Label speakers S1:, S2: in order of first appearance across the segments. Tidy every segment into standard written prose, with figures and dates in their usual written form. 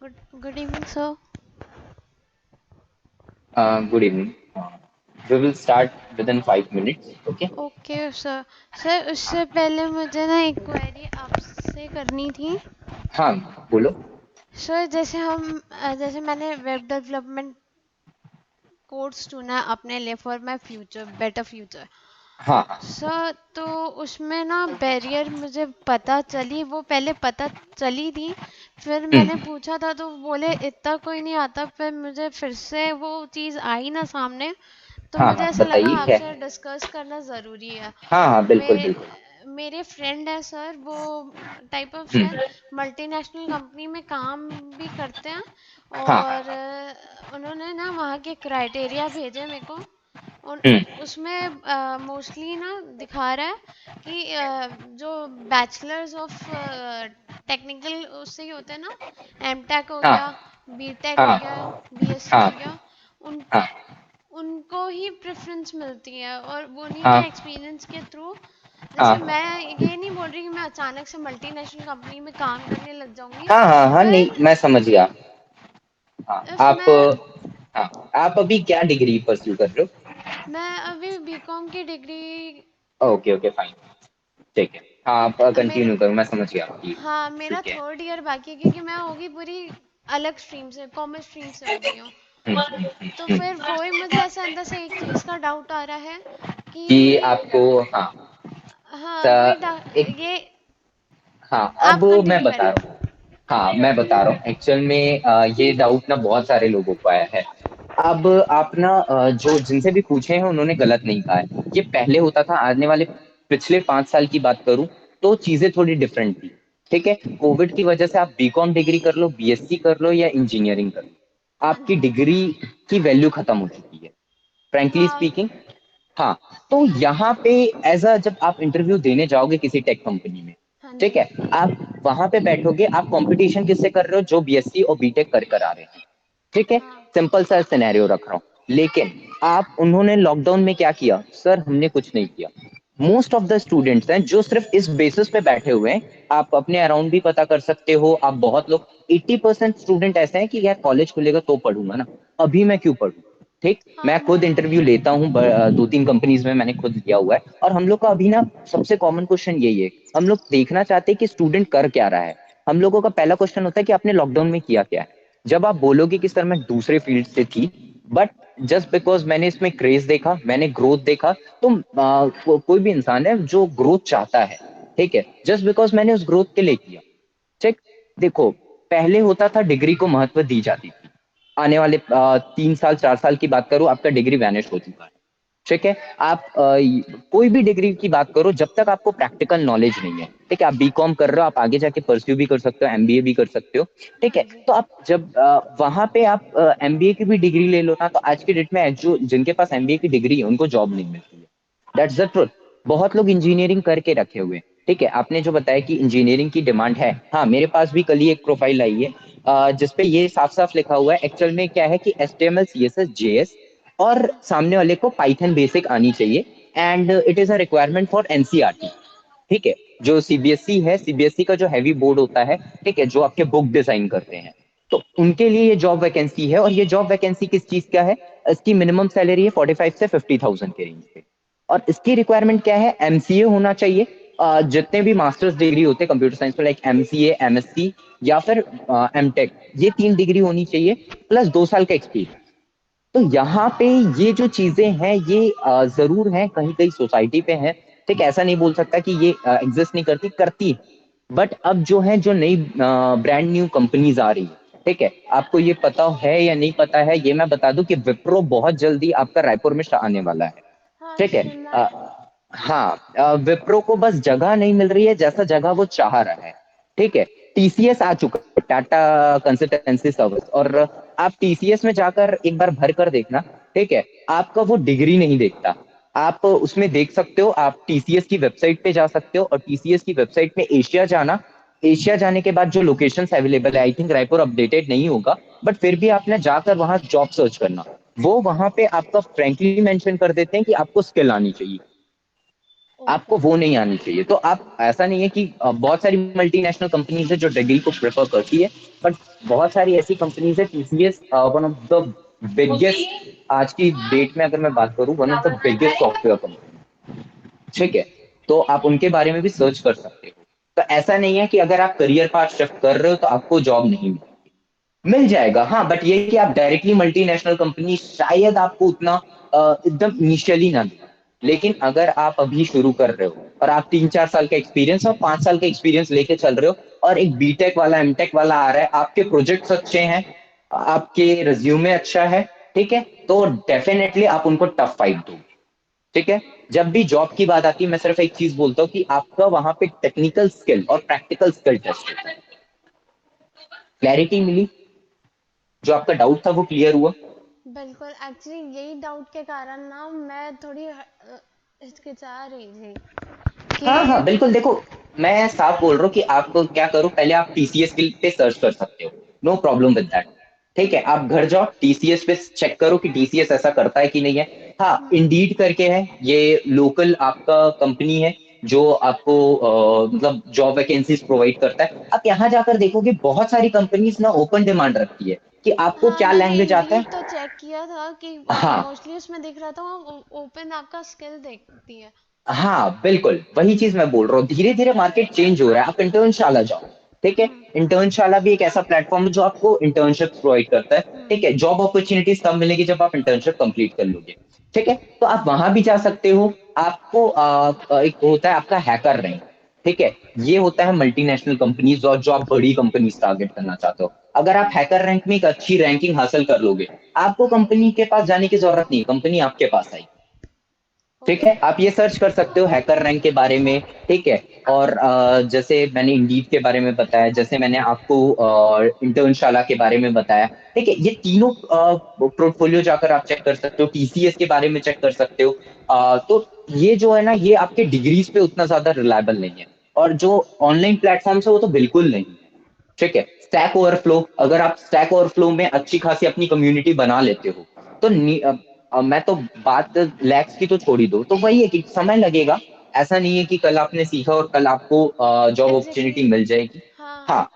S1: Good evening, sir.
S2: Good evening. We will start within 5 minutes. Okay.
S1: Okay sir. Sir उससे पहले मुझे ना एक क्वेरी आपसे करनी थी।
S2: हाँ, बोलो।
S1: सर जैसे मैंने वेब डेवलपमेंट कोर्स चुना है अपने लिए for my future better future.
S2: हाँ हाँ।
S1: सर तो उसमें ना बैरियर मुझे पता चली, वो पहले पता चली थी। फिर मैंने
S2: हम्म।
S1: पूछा था तो बोले इतना कोई नहीं आता, फिर मुझे फिर से वो चीज़ आई ना सामने। तो
S2: हाँ
S1: मुझे
S2: हाँ,
S1: ऐसा लगा
S2: बताइए क्या
S1: आपसे
S2: है।
S1: डिस्कस करना ज़रूरी है।
S2: हाँ हाँ, बिल्कुल
S1: मेरे
S2: बिल्कुल।
S1: मेरे फ्रेंड है सर, वो टाइप ऑफ शायद
S2: हम्म।
S1: मल्टीनेशनल कंपनी में काम भी करते हैं। और
S2: हाँ।
S1: उन्होंने ना वहाँ के क्राइटेरिया भेजे मेरे को। उन
S2: हम्म।
S1: उसमें मोस्टली ना दिखा रहा है कि जो बैचलर्स ऑफ टेक्निकल उससे ही होते हैं ना, एमटेक हो
S2: हाँ
S1: गया, बीटेक हो
S2: हाँ
S1: गया, बीएससी
S2: हाँ
S1: हो गया, उन
S2: हाँ
S1: उनको ही प्रेफरेंस मिलती है और वो उन्हीं के
S2: हाँ
S1: एक्सपीरियंस के थ्रू। जैसे
S2: हाँ
S1: मैं ये नहीं बोल रही कि मैं अचानक से मल्टीनेशनल कंपनी में काम करने लग जाऊंगी।
S2: हाँ हाँ हाँ, नहीं,
S1: पर
S2: मैं समझ गया। हाँ,
S1: इफ
S2: आप।
S1: मैं
S2: हाँ, आप अभी क्या डिग्री परस्यू कर रहे
S1: मैं अभी बीकॉम की डिग्री।
S2: हो? Okay okay, fine. ठीक है। हाँ, आप
S1: मेरा
S2: कंटिन्यू करो, मैं समझ गया कि
S1: हाँ, मेरा
S2: ठीक है।
S1: थर्ड ईयर बाकी है क्योंकि मैं होगी पूरी अलग स्ट्रीम से, कॉमर्स स्ट्रीम से हो गई हूँ। तो फिर
S2: हम्म।
S1: वही मुझे ऐसा अंदर से एक चीज़ का डाउट आ रहा है
S2: कि
S1: कि
S2: आपको। हाँ।
S1: हाँ वही
S2: एक।
S1: ये
S2: हाँ, अब
S1: आप
S2: मैं
S1: कंटिन्यू
S2: बता
S1: करें।
S2: रहा हूँ। हाँ, मैं बता रहा हूँ एक्चुअल में ये डाउट ना बहुत सारे लोगों को आया है। अब आप ना जो जिनसे भी पूछे हैं उन्होंने गलत नहीं कहा है। ये पहले होता था, आने वाले पिछले 5 साल की बात करूं तो चीजें थोड़ी डिफरेंट थी। ठीक है, कोविड की वजह से आप बीकॉम डिग्री कर लो, बीएससी कर लो या इंजीनियरिंग कर लो,
S1: हाँ
S2: आपकी
S1: जी।
S2: डिग्री की वैल्यू खत्म हो चुकी है, फ्रेंकली
S1: हाँ।
S2: स्पीकिंग। हाँ। तो यहाँ पे एज अ जब आप इंटरव्यू देने जाओगे किसी टेक कंपनी में,
S1: हाँ
S2: ठीक
S1: जी।
S2: है, आप वहां पे बैठोगे, आप कंपटीशन किससे कर रहे हो? जो बीएससी और बीटेक कर कर आ रहे हैं। ठीक है।
S1: हाँ।
S2: सिंपल सा सिनेरियो रख रहा हूँ, लेकिन आप उन्होंने लॉकडाउन में क्या किया? सर, हमने कुछ नहीं किया। मोस्ट ऑफ द स्टूडेंट्स हैं जो सिर्फ इस बेसिस पे बैठे हुए हैं। आप अपने अराउंड भी पता कर सकते हो, आप बहुत लोग 80% स्टूडेंट ऐसे हैं कि यार कॉलेज खुलेगा तो पढ़ूंगा ना, अभी मैं क्यों पढ़ूं। ठीक।
S1: हाँ
S2: मैं खुद
S1: मैं
S2: इंटरव्यू लेता हूँ, 2-3 कंपनीज में मैंने खुद लिया हुआ है, और हम लोग का अभी ना सबसे कॉमन क्वेश्चन यही है। हम लोग देखना चाहते हैं कि स्टूडेंट कर क्या रहा है। हम लोगों का पहला क्वेश्चन होता है कि आपने लॉकडाउन में किया क्या है। जब आप बोलोगे कि सर मैं दूसरे फील्ड से थी, बट जस्ट बिकॉज मैंने इसमें क्रेज देखा, मैंने ग्रोथ देखा, तो कोई भी इंसान है जो ग्रोथ चाहता है, ठीक है, जस्ट बिकॉज मैंने उस ग्रोथ के लिए किया। ठीक। देखो, पहले होता था डिग्री को महत्व दी जाती थी। आने वाले 3 साल 4 साल की बात करो, आपका डिग्री वैनिश हो चुका है। ठीक है। आप कोई भी डिग्री की बात करो, जब तक आपको प्रैक्टिकल नॉलेज नहीं है, ठीक है, आप बीकॉम कर रहे हो, आप आगे जाके परस्यू भी कर सकते हो, एमबीए भी कर सकते हो। ठीक
S1: हाँ
S2: है।
S1: जी।
S2: तो आप जब वहां पे आप एमबीए की भी डिग्री ले लो ना, तो आज के डेट में जो जिनके पास एमबीए की डिग्री है उनको जॉब नहीं मिलती है। That's the truth. बहुत लोग इंजीनियरिंग करके रखे हुए हैं। ठीक है, आपने जो बताया कि इंजीनियरिंग की डिमांड है, हाँ, मेरे पास भी कल ही एक प्रोफाइल आई है जिसपे ये साफ साफ लिखा हुआ है। एक्चुअल में क्या है कि HTML CSS JS, और
S1: हाँ।
S2: सामने वाले को पाइथन बेसिक आनी चाहिए। And it is a requirement for NCERT. ठीक है। जो सीबीएसई है, सीबीएसई का जो हैवी बोर्ड होता है, ठीक है, जो आपके बुक डिजाइन करते हैं, तो उनके लिए ये जॉब वैकेंसी है। और ये जॉब वैकेंसी किस चीज का है? इसकी मिनिमम सैलरी है 45 से 50,000 के रेंज पे। और इसकी रिक्वायरमेंट क्या है? एमसीए होना चाहिए। जितने भी मास्टर्स डिग्री होते हैं कंप्यूटर साइंस में, लाइक एमसीए, एमएससी या फिर एमटेक, ये 3 डिग्री होनी चाहिए, प्लस 2 साल का एक्सपीरियंस। तो यहाँ पे ये जो चीजें हैं, ये जरूर हैं, कहीं कहीं सोसाइटी पे हैं। ठीक, ऐसा नहीं बोल सकता कि ये एग्जिस्ट नहीं करती, करती है। बट अब जो है, जो नई ब्रांड न्यू कंपनीज आ रही है, ठीक है, आपको ये पता है या नहीं पता है, ये मैं बता दूं कि विप्रो बहुत जल्दी आपका रायपुर में आने वाला है।
S1: हाँ
S2: ठीक है।
S1: सुना है।
S2: हाँ, विप्रो को बस जगह नहीं मिल रही है जैसा जगह वो चाह रहा है। ठीक है। टीसीएस आ चुका है, टाटा कंसल्टेंसी सर्विस, और आप टीसीएस में जाकर एक बार भर कर देखना। ठीक है। आपका वो डिग्री नहीं देखता। आप उसमें देख सकते हो, आप टीसीएस की वेबसाइट पे जा सकते हो, और टीसीएस की वेबसाइट में एशिया जाना। एशिया जाने के बाद जो लोकेशंस अवेलेबल है, आई थिंक रायपुर अपडेटेड नहीं होगा, बट फिर भी आपने जाकर वहां जॉब सर्च करना। वो वहां पे आपका फ्रेंकली मेंशन कर देते हैं कि आपको स्किल आनी चाहिए। आपको
S1: ओके।
S2: वो नहीं आनी चाहिए। तो आप ऐसा नहीं है कि बहुत सारी मल्टीनेशनल कंपनीज है जो डिग्री को प्रेफर करती है, बट बहुत सारी ऐसी कंपनीज है, TCS one of the biggest, आज की डेट में अगर मैं बात करूं, one of the biggest software company, ठीक है। तो आप उनके बारे में भी सर्च कर सकते हो। तो ऐसा नहीं है कि अगर आप करियर पाथ शिफ्ट कर रहे हो तो आपको जॉब नहीं मिल जाएगा, हाँ, बट ये कि आप डायरेक्टली मल्टीनेशनल कंपनी शायद आपको उतना एकदम इनिशियली ना दे। लेकिन अगर आप अभी शुरू कर रहे हो और आप 3-4 साल का एक्सपीरियंस और 5 साल का एक्सपीरियंस लेके चल रहे हो, और एक बीटेक वाला एमटेक वाला आ रहा है, आपके प्रोजेक्ट्स अच्छे हैं, आपके रिज्यूमे अच्छा है, ठीक है, तो डेफिनेटली आप उनको टफ फाइट दो, ठीक है। जब भी जॉब की बात आती है, मैं सिर्फ एक चीज बोलता हूँ कि आपका वहां पे टेक्निकल स्किल और प्रैक्टिकल स्किल टेस्ट होता है। क्लैरिटी मिली? जो आपका डाउट था वो क्लियर हुआ?
S1: बिल्कुल, एक्चुअली यही डाउट के कारण ना मैं थोड़ी हिचकिचा रही थी
S2: हाँ हाँ
S1: कि
S2: बिल्कुल, देखो, मैं साफ बोल रहा हूँ कि आप क्या करो, पहले आप टीसीएस पे सर्च कर सकते हो, नो प्रॉब्लम विद दैट, ठीक है। आप घर जाओ, टीसीएस पे चेक करो कि टीसीएस ऐसा करता है कि नहीं है। हाँ, इंडीड करके है, ये लोकल आपका कंपनी है जो आपको मतलब जॉब वैकेंसीज प्रोवाइड करता है। आप यहाँ जाकर देखोगे बहुत सारी कंपनीज ना ओपन डिमांड रखती है कि आपको
S1: हाँ,
S2: क्या
S1: मैंने
S2: लैंग्वेज आता
S1: इंडीड
S2: है।
S1: तो चेक किया था कि
S2: हाँ
S1: मोस्टली उसमें दिख रहा था ओपन आपका स्किल देखती है।
S2: हाँ बिल्कुल, वही चीज मैं बोल रहा हूँ, धीरे धीरे मार्केट चेंज हो रहा है। आप इंटर्नशाला जाओ, ठीक है।
S1: हम्म।
S2: इंटर्नशाला भी एक ऐसा प्लेटफॉर्म है जो आपको इंटर्नशिप प्रोवाइड करता है, ठीक है। जॉब अपॉर्चुनिटीज तब मिलेगी जब आप इंटर्नशिप कंप्लीट कर लोगे, ठीक है। तो आप वहां भी जा सकते हो। आपको एक होता है आपका हैकर रैंक, ठीक है। ये होता है मल्टीनेशनल कंपनीज और जो आप बड़ी कंपनीज टारगेट करना चाहते हो। अगर आप हैकर रैंक में एक अच्छी रैंकिंग हासिल कर लोगे, आपको कंपनी के पास जाने की जरूरत नहीं, कंपनी आपके पास आएगी, ठीक है।
S1: ओके।
S2: आप ये सर्च कर सकते हो हैकर रैंक के बारे में, ठीक है। और जैसे मैंने इंडीड के बारे में बताया, जैसे मैंने आपको इंटर्नशाला के बारे में बताया, ठीक है। ये तीनों पोर्टफोलियो जाकर आप चेक कर सकते हो, टीसीएस के बारे में चेक कर सकते हो। तो ये जो है ना, ये आपके डिग्रीज पे उतना ज्यादा रिलायबल नहीं है, और जो ऑनलाइन प्लेटफॉर्म है वो तो बिल्कुल नहीं है, ठीक है। स्टैक ओवरफ्लो, अगर आप स्टैक ओवरफ्लो में अच्छी खासी अपनी कम्युनिटी बना लेते हो, तो मैं तो बात लैक्स की तो छोड़ ही दो, तो वही है कि समय लगेगा। ऐसा नहीं है कि कल आपने सीखा और कल आपको जॉब
S1: एग्जैक्टली।
S2: अपॉर्चुनिटी मिल जाएगी।
S1: हाँ,
S2: हाँ,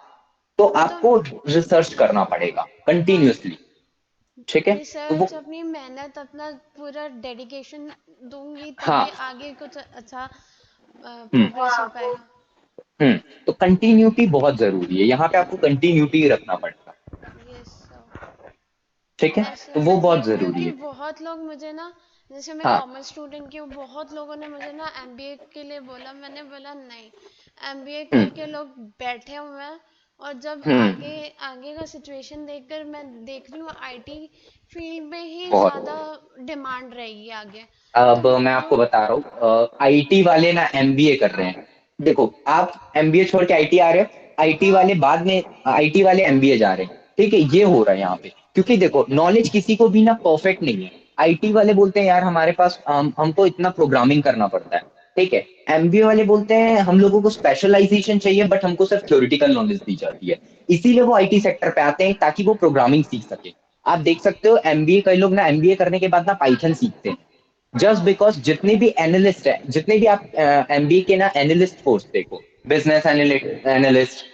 S2: तो
S1: वो तो
S2: आपको रिसर्च करना पड़ेगा
S1: हाँ,
S2: कंटिन्यूअसली, ठीक है। तो वो
S1: रिसर्च अपनी मेहनत अपना पूरा डेडिकेशन दूंगी तभी
S2: हाँ।
S1: आगे कुछ अच्छा
S2: हम्म।
S1: प्रोग्रेस हो पाएगा।
S2: हम्म। तो कंटिन्यूटी बहुत जरूरी है, यहाँ पे आपको कंटिन्यूटी रखना पड़ेगा,
S1: यस।
S2: ठीक है।
S1: ऐसे
S2: तो वो
S1: मैं
S2: बहुत
S1: देख रही हूँ
S2: जरूरी
S1: कि
S2: है।
S1: बहुत लोग मुझे ना, जैसे मैं
S2: हाँ।
S1: कॉमर्स स्टूडेंट की हूँ, बहुत लोगों ने मुझे ना एमबीए के लिए बोला, मैंने बोला नहीं, एमबीए
S2: हम्म।
S1: करके लोग बैठे हुए हैं। और जब
S2: हम्म।
S1: आगे आगे का सिचुएशन देखकर मैं देख रही हूँ आईटी फील्ड में ही
S2: बहुत।
S1: ज़्यादा डिमांड रहेगी आगे। तो
S2: अब मैं
S1: जो
S2: आपको बता रहा हूँ, आईटी वाले ना एमबीए कर रहे हैं। देखो, आप एमबीए छोड़ के आईटी आ रहे हो, आईटी वाले बाद में आईटी वाले एमबीए जा रहे हैं, ठीक है। ये हो रहा है यहाँ पे, क्योंकि देखो नॉलेज किसी को भी ना परफेक्ट नहीं है। आईटी वाले बोलते हैं यार हमारे पास हमको इतना प्रोग्रामिंग करना पड़ता है, ठीक है। एमबीए वाले बोलते हैं हम लोगों को स्पेशलाइजेशन चाहिए, बट हमको सिर्फ थ्योरेटिकल नॉलेज दी जाती है। इसीलिए वो आईटी सेक्टर पे आते हैं ताकि वो प्रोग्रामिंग सीख सके। आप देख सकते हो एमबीए, कई लोग ना एमबीए करने के बाद ना पाइथन सीखते हैं, जस्ट बिकॉज जितने भी एनालिस्ट है, जितने भी आप एमबीए के ना एनालिस्ट कोर्स देखो, बिजनेस एनालिस्ट,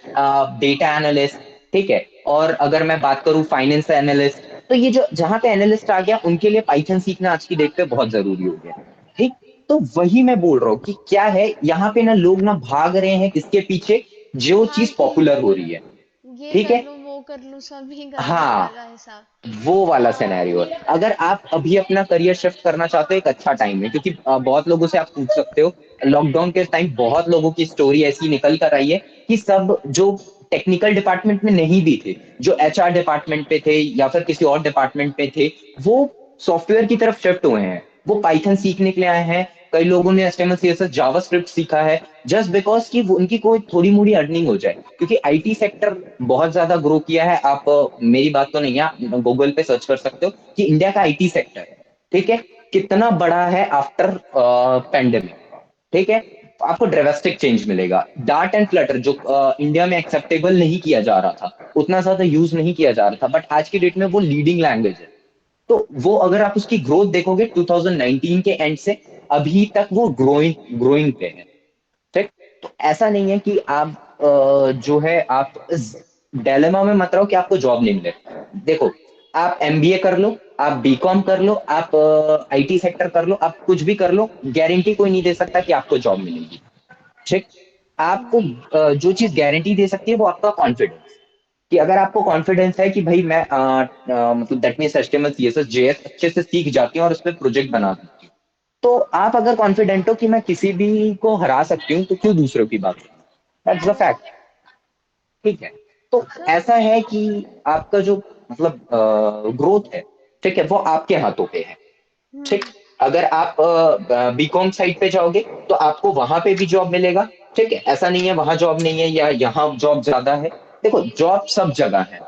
S2: डेटा एनालिस्ट, ठीक है। और अगर मैं बात करूं फाइनेंस एनालिस्ट, तो ये जो जहां पे एनालिस्ट आ गया उनके लिए पाइथन सीखना आज की डेट पे बहुत जरूरी हो गया, ठीक। तो वही मैं बोल रहा हूँ कि क्या है, यहाँ पे ना लोग ना भाग रहे हैं किसके पीछे, जो
S1: हाँ
S2: चीज
S1: कि
S2: पॉपुलर हो रही है,
S1: ये
S2: ठीक
S1: कर
S2: है।
S1: लूँ वो कर लूँ सभी कर लूँ
S2: हाँ,
S1: वाला हिसाब।
S2: वो वाला सिनेरियो है। अगर आप अभी अपना करियर शिफ्ट करना चाहते हो, एक अच्छा टाइम है, क्योंकि बहुत लोगों से आप पूछ सकते हो, लॉकडाउन के टाइम बहुत लोगों की स्टोरी ऐसी निकल कर आई है कि सब जो टेक्निकल डिपार्टमेंट में नहीं भी थे, जो एचआर डिपार्टमेंट पे थे या फिर किसी और डिपार्टमेंट पे थे, वो सॉफ्टवेयर की तरफ शिफ्ट हुए हैं। वो पाइथन सीखने के लिए आए हैं, कई लोगों ने एचटीएमएल सीएसएस जावास्क्रिप्ट सीखा है, जस्ट बिकॉज कि उनकी कोई थोड़ी मोड़ी अर्निंग हो जाए, क्योंकि आईटी सेक्टर बहुत ज्यादा ग्रो किया है। आप मेरी बात तो नहीं है, आप गूगल पे सर्च कर सकते हो कि इंडिया का आईटी सेक्टर, ठीक है, कितना बड़ा है आफ्टर पेंडेमिक, ठीक है। आपको ड्रास्टिक चेंज मिलेगा। डार्ट एंड फ्लटर जो इंडिया में एक्सेप्टेबल नहीं किया जा रहा था, उतना ज्यादा यूज नहीं किया जा रहा था, बट आज की डेट में वो लीडिंग लैंग्वेज है। तो वो अगर आप उसकी ग्रोथ देखोगे 2019 के एंड से अभी तक वो ग्रोइंग ग्रोइंग पे है। ठीक। तो ऐसा नहीं है कि आप जो है आप इस डायलेमा में मत रहो कि आपको जॉब नहीं मिले। देखो, आप एमबीए कर लो, आप बीकॉम कर लो, आप आईटी सेक्टर कर लो, आप कुछ भी कर लो, गारंटी कोई नहीं दे सकता कि आपको जॉब मिलेगी। ठीक। आपको जो चीज गारंटी दे सकती है वो आपका कॉन्फिडेंस, कि अगर आपको कॉन्फिडेंस है कि भाई मैं मतलब that means HTML CSS JS अच्छे से सीख जाती हूँ और उसमें प्रोजेक्ट बना सकती हूँ, तो आप अगर कॉन्फिडेंट हो कि मैं किसी भी को हरा सकती हूँ, तो क्यों दूसरों की बात? That's the fact. ठीक है। तो
S1: सर।
S2: ऐसा है कि आपका जो मतलब ग्रोथ है, ठीक है, वो आपके हाथों पे है। ठीक।
S1: हम्म।
S2: अगर आप बीकॉम साइड पे जाओगे तो आपको वहां पे भी जॉब मिलेगा। ठीक है, ऐसा नहीं है वहां जॉब नहीं है या यहाँ जॉब ज्यादा है। देखो, जॉब सब जगह है,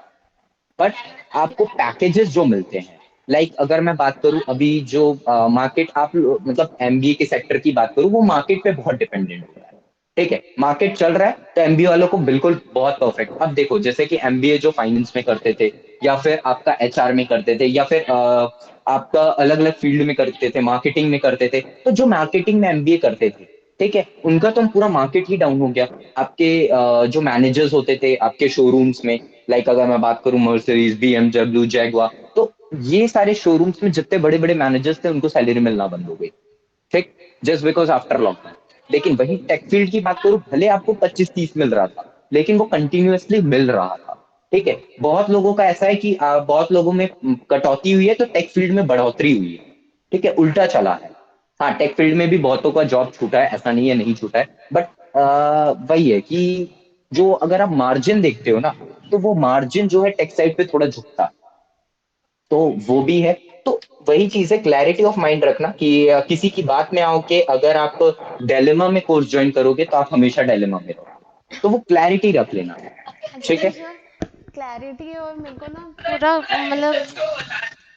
S2: बट आपको पैकेजेस जो मिलते हैं, लाइक अगर मैं बात करूं अभी जो मार्केट मतलब एमबीए के सेक्टर की बात करूं, वो मार्केट पे बहुत डिपेंडेंट होता है। ठीक है, मार्केट चल रहा है तो एमबीए वालों को बिल्कुल बहुत परफेक्ट। अब देखो, जैसे कि एमबीए जो फाइनेंस में करते थे, या फिर आपका एचआर में करते थे, या फिर आपका अलग अलग फील्ड में करते थे, मार्केटिंग में करते थे, तो जो मार्केटिंग में एमबीए करते थे, ठीक है, उनका तो पूरा मार्केट ही डाउन हो गया। आपके जो मैनेजर्स होते थे आपके शोरूम्स में, लाइक अगर मैं बात करूं मर्सिडीज, बीएमडब्ल्यू, जैगवा, तो ये सारे शोरूम्स में जितने बड़े बड़े मैनेजर्स थे उनको सैलरी मिलना बंद हो गई। ठीक। Just because after lockdown. लेकिन वही टेक फील्ड की बात करूं, भले आपको 25-30 मिल रहा था, लेकिन वो कंटिन्यूअसली मिल रहा था। ठीक है। बहुत लोगों का ऐसा है कि बहुत लोगों में कटौती हुई है तो टेक फील्ड में बढ़ोतरी हुई है। ठीक है, उल्टा चला है। हाँ, टेक फील्ड में भी बहुतों का जॉब छूटा है, ऐसा नहीं है नहीं छूटा है, बट वही है कि जो अगर आप मार्जिन देखते हो ना, तो वो मार्जिन जो है टेक साइड पे थोड़ा झुकता है, तो वो भी है। तो वही चीज है, क्लैरिटी ऑफ माइंड रखना कि किसी की बात में आओ कि अगर आप डायलेमा में कोर्स ज्वाइन करोगे तो आप हमेशा डायलेमा में रहोगे, तो वो क्लैरिटी रख लेना। ठीक
S1: एक्चुअली
S2: है।
S1: सर, क्लैरिटी और मेरे को ना पूरा मतलब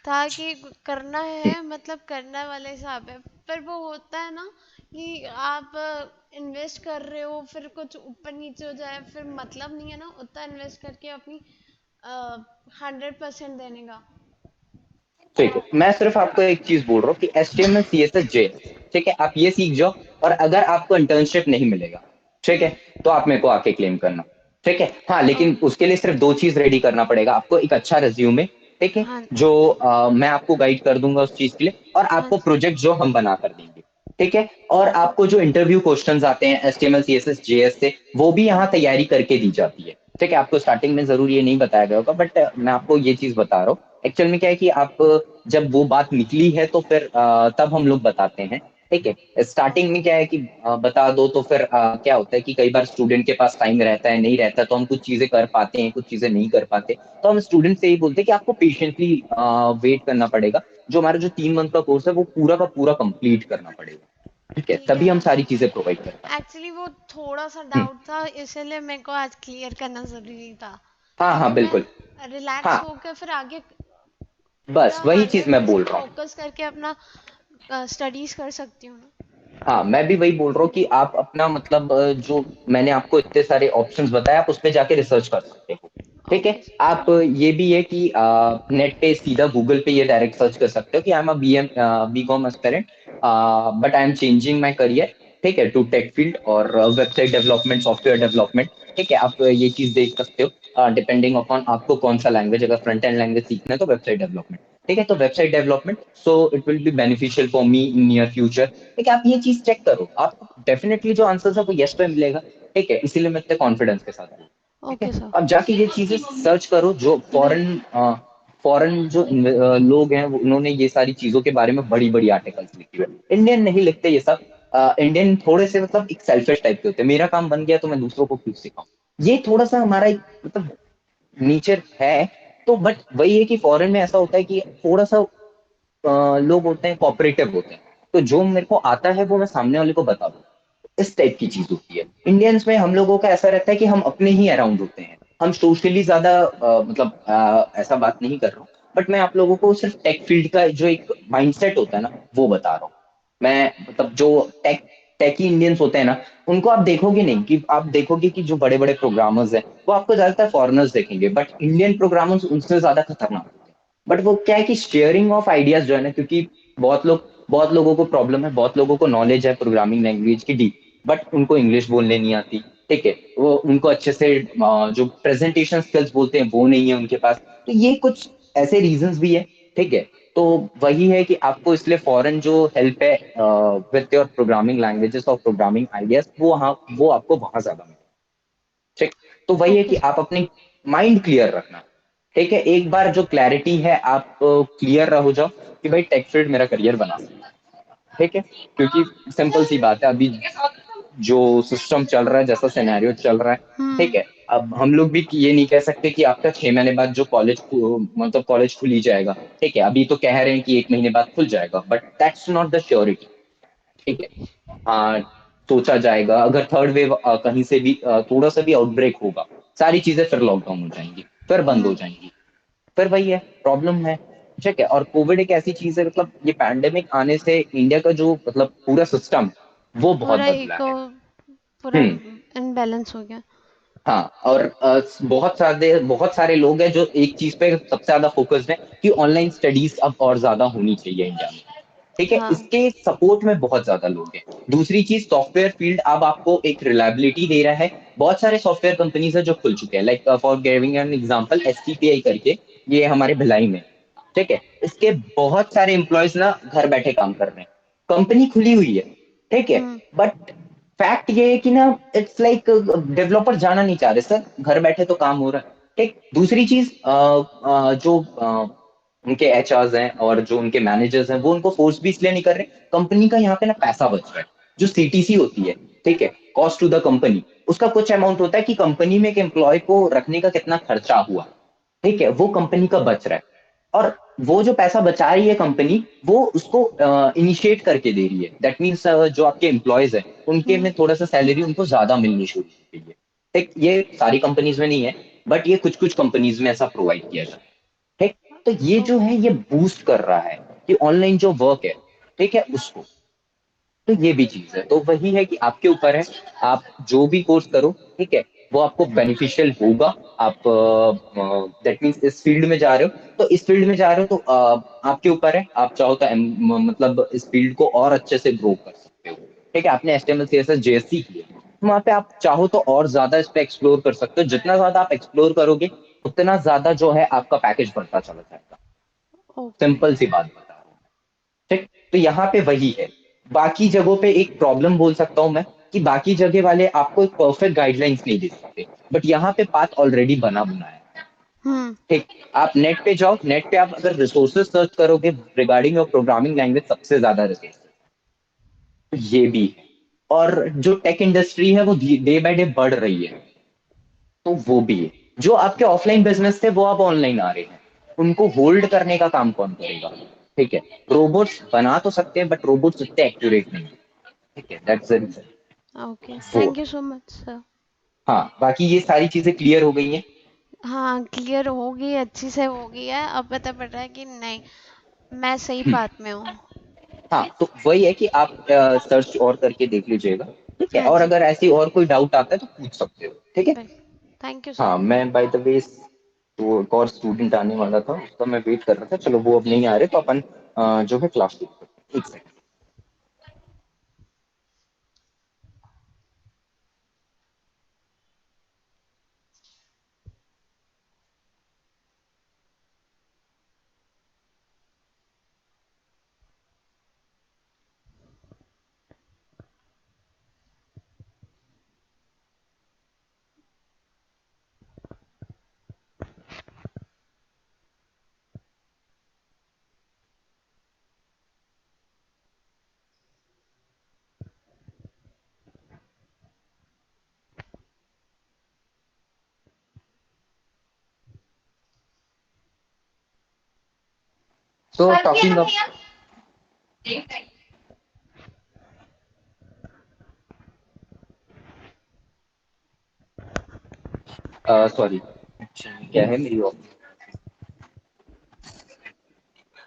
S1: था कि करना है, मतलब करने वाले हिसाब है। पर वो होता है ना कि आप इन्वेस्ट कर रहे हो, फिर कुछ ऊपर नीचे हो जाए, फिर मतलब नहीं है ना उतना इन्वेस्ट करके अपनी 100% देने का।
S2: ठीक है, मैं सिर्फ आपको एक चीज बोल रहा हूँ कि HTML CSS JS, ठीक है, आप ये सीख जाओ, और अगर आपको इंटर्नशिप नहीं मिलेगा, ठीक है, तो आप मेरे को आके क्लेम करना। ठीक है। हाँ, लेकिन
S1: ओके।
S2: उसके लिए सिर्फ दो चीज रेडी करना पड़ेगा आपको, एक अच्छा रिज्यूमे, ठीक है,
S1: हाँ।
S2: जो मैं आपको गाइड कर दूंगा उस चीज के लिए, और
S1: हाँ
S2: आपको प्रोजेक्ट जो हम बना कर देंगे। ठीक है। और आपको जो इंटरव्यू क्वेश्चंस आते हैं HTML CSS JS से, वो भी यहाँ तैयारी करके दी जाती है। ठीक है, आपको स्टार्टिंग में जरूर ये नहीं बताया गया होगा, बट मैं आपको ये चीज बता रहा हूँ। एक्चुअल में क्या है कि आप जब वो बात निकली है तो फिर तब हम लोग बताते हैं। ठीक है, स्टार्टिंग में क्या है कि बता दो तो फिर क्या होता है कि कई बार स्टूडेंट के पास टाइम रहता है नहीं रहता, तो हम कुछ चीजें कर पाते हैं, कुछ चीजें नहीं कर पाते, तो हम स्टूडेंट से ही बोलते हैं कि आपको पेशेंटली वेट करना पड़ेगा। जो हमारा जो 3 मंथ का कोर्स है वो पूरा का पूरा कंप्लीट करना पड़ेगा। ठीक है,
S1: ठीक
S2: तभी हम
S1: है।
S2: सारी चीजें प्रोवाइड कर पाएंगे।
S1: एक्चुअली वो थोड़ा सा
S2: हम्म।
S1: डाउट था, इसलिए मेरे को आज क्लियर करना जरूरी था,
S2: हाँ
S1: ताकि
S2: हाँ
S1: मैं
S2: बिल्कुल।
S1: रिलैक्स
S2: हाँ,
S1: होकर फिर आगे पूरा
S2: बस वही चीज
S1: हंड्रेड
S2: मैं बोल
S1: परसेंट
S2: रहा हूँ।
S1: फोकस करके अपना स्टडीज कर सकती हूँ ना।
S2: हाँ, मैं भी वही बोल रहा हूँ कि आप अपना मतलब जो मैंने आपको इतने सारे ऑप्शंस बताए, आप उस पे जाके रिसर्च कर सकते हो। ठीक है।
S1: ओके
S2: आप
S1: सर।
S2: ये भी है कि नेट पे सीधा गूगल पे ये डायरेक्ट सर्च कर सकते हो कि I am a BCom aspirant, but I am changing my career, ठीक है, टू टेक फील्ड और वेबसाइट डेवलपमेंट, सॉफ्टवेयर डेवलपमेंट। ठीक है, आप ये चीज देख सकते हो, डिपेंडिंग अपॉन आपको कौन सा लैंग्वेज, अगर फ्रंट एंड लैंग्वेज सीखना है तो वेबसाइट डेवलपमेंट। ठीक है, तो website development, so it will be beneficial for me in near future. ठीक है, आप ये चीज चेक करो, आपको डेफिनेटली जो आंसर है वो यस पे मिलेगा। ठीक है, इसीलिए मैं इतने कॉन्फिडेंस के साथ हूँ। ठीक है,
S1: ओके सर।
S2: अब जाके ये चीजें सर्च करो, जो
S1: बिल
S2: फॉरेन फॉरेन जो लोग हैं उन्होंने ये सारी चीजों के बारे में बड़ी बड़ी आर्टिकल्स लिखी हुए। इंडियन नहीं लिखते ये सब। इंडियन थोड़े से मतलब एक सेल्फिश टाइप के होते हैं, मेरा काम बन गया तो मैं दूसरों को क्यों सिखाऊं। ये थोड़ा सा हमारा एक मतलब नेचर है। तो बट वही है कि फॉरेन में ऐसा होता है कि थोड़ा सा लोग होते हैं, कोऑपरेटिव होते हैं, तो जो मेरे को आता है वो मैं सामने वाले को बता दूं। इस टाइप की चीज होती है। इंडियंस में हम लोगों का ऐसा रहता है कि हम अपने ही अराउंड होते हैं, हम सोशली ज्यादा मतलब ऐसा बात नहीं कर रहा हूँ, बट मैं आप लोगों को सिर्फ टेक फील्ड का जो एक माइंडसेट होता है ना वो बता रहा हूँ। मैं मतलब जो टेक टेकी इंडियंस होते हैं ना, उनको आप देखोगे नहीं, कि आप देखोगे कि जो बड़े बड़े प्रोग्रामर्स हैं वो आपको ज्यादातर फॉरेनर्स देखेंगे, बट इंडियन प्रोग्रामर्स उनसे ज्यादा खतरनाक होते हैं। बट वो क्या है कि शेयरिंग ऑफ आइडियाज जो है ना, क्योंकि बहुत लोग बहुत लोगों को प्रॉब्लम है, बहुत लोगों को नॉलेज है प्रोग्रामिंग लैंग्वेज की डीप, बट उनको इंग्लिश बोलने नहीं आती। ठीक है, वो उनको अच्छे से जो प्रेजेंटेशन स्किल्स बोलते हैं वो नहीं है उनके पास। तो ये कुछ ऐसे रीजंस भी है। ठीक है, तो वही है कि आपको इसलिए फॉरेन जो हेल्प है विद योर प्रोग्रामिंग लैंग्वेजेस और प्रोग्रामिंग आइडियाज, वो आपको वहां ज्यादा मिलेगा। ठीक, तो वही है
S1: ओके
S2: कि
S1: सर।
S2: आप अपनी माइंड क्लियर रखना। ठीक है, एक बार जो क्लैरिटी है आप क्लियर हो जाओ कि भाई टेक फील्ड मेरा करियर बना सकता है। ठीक है, क्योंकि सिंपल सी बात है, अभी जो सिस्टम चल रहा है, जैसा सिनेरियो चल रहा है, ठीक
S1: हम्म।
S2: है, अब हम लोग भी ये नहीं कह सकते कि आपका 6 महीने बाद जो मतलब कॉलेज खुल ही जाएगा। ठीक है, अभी तो कह रहे हैं कि 1 महीने बाद खुल जाएगा, but that's not the surety. ठीक है, हाँ, सोचा जाएगा अगर थर्ड वेव कहीं से भी थोड़ा सा भी आउटब्रेक होगा, सारी चीजें फिर लॉकडाउन हो जाएंगी, फिर बंद हो
S1: हम्म।
S2: जाएंगी। फिर वही है, प्रॉब्लम है। ठीक है, और कोविड एक ऐसी चीज है, मतलब ये पैंडेमिक आने से इंडिया का जो मतलब पूरा सिस्टम वो बहुत
S1: पूरा
S2: बदला
S1: इको
S2: है।
S1: पूरा
S2: हम्म।
S1: इनबैलेंस हो गया।
S2: हाँ, और बहुत सारे लोग हैं जो एक चीज पे सबसे ज्यादा फोकस्ड है कि ऑनलाइन स्टडीज अब और ज्यादा होनी चाहिए इंडिया में। ठीक है,
S1: हाँ।
S2: इसके सपोर्ट में बहुत ज्यादा लोग हैं। दूसरी चीज, सॉफ्टवेयर फील्ड अब आपको एक रिलायबिलिटी दे रहा है। बहुत सारे सॉफ्टवेयर कंपनीज है जो खुल चुके हैं, like for giving an example STPI करके, ये हमारे भिलाई में। ठीक है, इसके बहुत सारे एम्प्लॉयज ना घर बैठे काम कर रहे हैं, कंपनी खुली हुई है। ठीक है,
S1: हम्म।
S2: बट फैक्ट ये है कि ना, इट्स लाइक डेवलपर जाना नहीं चाह रहे सर, घर बैठे तो काम हो रहा है। ठीक, दूसरी चीज जो उनके एचआर्स हैं और जो उनके मैनेजर्स हैं वो उनको फोर्स भी इसलिए नहीं कर रहे, कंपनी का यहाँ पे ना पैसा बच रहा है। जो सीटीसी होती है, ठीक है, कॉस्ट टू द कंपनी, उसका कुछ अमाउंट होता है कि कंपनी में एक एम्प्लॉय को रखने का कितना खर्चा हुआ। ठीक है, वो कंपनी का बच रहा है। और वो जो पैसा बचा रही है कंपनी, वो उसको इनिशिएट करके दे रही है। दैट मीन्स जो आपके एम्प्लॉयज हैं उनके
S1: हम्म।
S2: में थोड़ा सा सैलरी उनको ज्यादा मिलनी शुरू हो गई है। ठीक, ये सारी कंपनीज में नहीं है, बट ये कुछ कुछ कंपनीज में ऐसा प्रोवाइड किया जाता है। ठीक, तो ये जो
S1: ओके।
S2: है ये बूस्ट कर रहा है कि ऑनलाइन जो वर्क है, ठीक है, उसको। तो ये भी चीज है, तो वही है कि आपके ऊपर है, आप जो भी कोर्स करो, ठीक है, वो आपको बेनिफिशियल होगा। आप दैट मीन्स इस फील्ड में जा रहे हो, तो इस फील्ड में जा रहे हो तो आपके ऊपर है, आप चाहो तो मतलब इस फील्ड को और अच्छे से ग्रो कर सकते हो। ठीक है, आपने एचटीएमएल सीएसएस जेएससी की है, तो वहां पे आप चाहो तो और ज्यादा इस पे एक्सप्लोर कर सकते हो। जितना ज्यादा आप एक्सप्लोर करोगे, उतना ज्यादा जो है आपका पैकेज बढ़ता चला जाएगा।
S1: ओके।
S2: सिंपल सी बात बता रहा हूँ। ठीक, तो यहाँ पे वही है। बाकी जगहों पे एक प्रॉब्लम बोल सकता हूँ मैं, कि बाकी जगह वाले आपको एक परफेक्ट गाइडलाइंस नहीं दे सकते, बट यहाँ पे पाथ ऑलरेडी बना बुना है।
S1: हम्म।
S2: ठीक, आप नेट पे जाओ, नेट पे आप अगर रिसोर्सेज सर्च करोगे रिगार्डिंग योर प्रोग्रामिंग लैंग्वेज, सबसे ज्यादा रिसोर्सेज तो ये भी है। और जो टेक इंडस्ट्री है वो डे बाय डे बढ़ रही है, तो वो भी है। जो आपके ऑफलाइन बिजनेस थे वो अब ऑनलाइन आ रहे हैं, उनको होल्ड करने का काम कौन करेगा। ठीक है, रोबोट्स बना तो सकते हैं, बट रोबोट्स इतने एक्यूरेट नहीं है। ठीक है, दैट्स द रीजन।
S1: ओके,
S2: वो,
S1: thank you so much sir.
S2: हाँ, बाकी ये सारी चीजें क्लियर हो गई हैं।
S1: हाँ, क्लियर होगी, अच्छी से होगी है, अब पता पड़ रहा है कि नहीं, मैं सही पाथ में हूँ।
S2: हाँ, तो वही है कि आप सर्च और करके देख लीजिएगा। ठीक है,
S1: हाँ
S2: और
S1: जी।
S2: अगर ऐसी और कोई डाउट आता है तो पूछ सकते हो। ठीक है,
S1: थैंक यू सर।
S2: हाँ, मैं बाय द वे, तो एक और स्टूडेंट आने वाला था, उसका मैं वेट कर रहा था। चलो, वो अब नहीं आ रहे, तो अपन जो है क्लास शुरू करते हैं। एक second. So talking of, sorry, क्या है मेरी ऑफिस।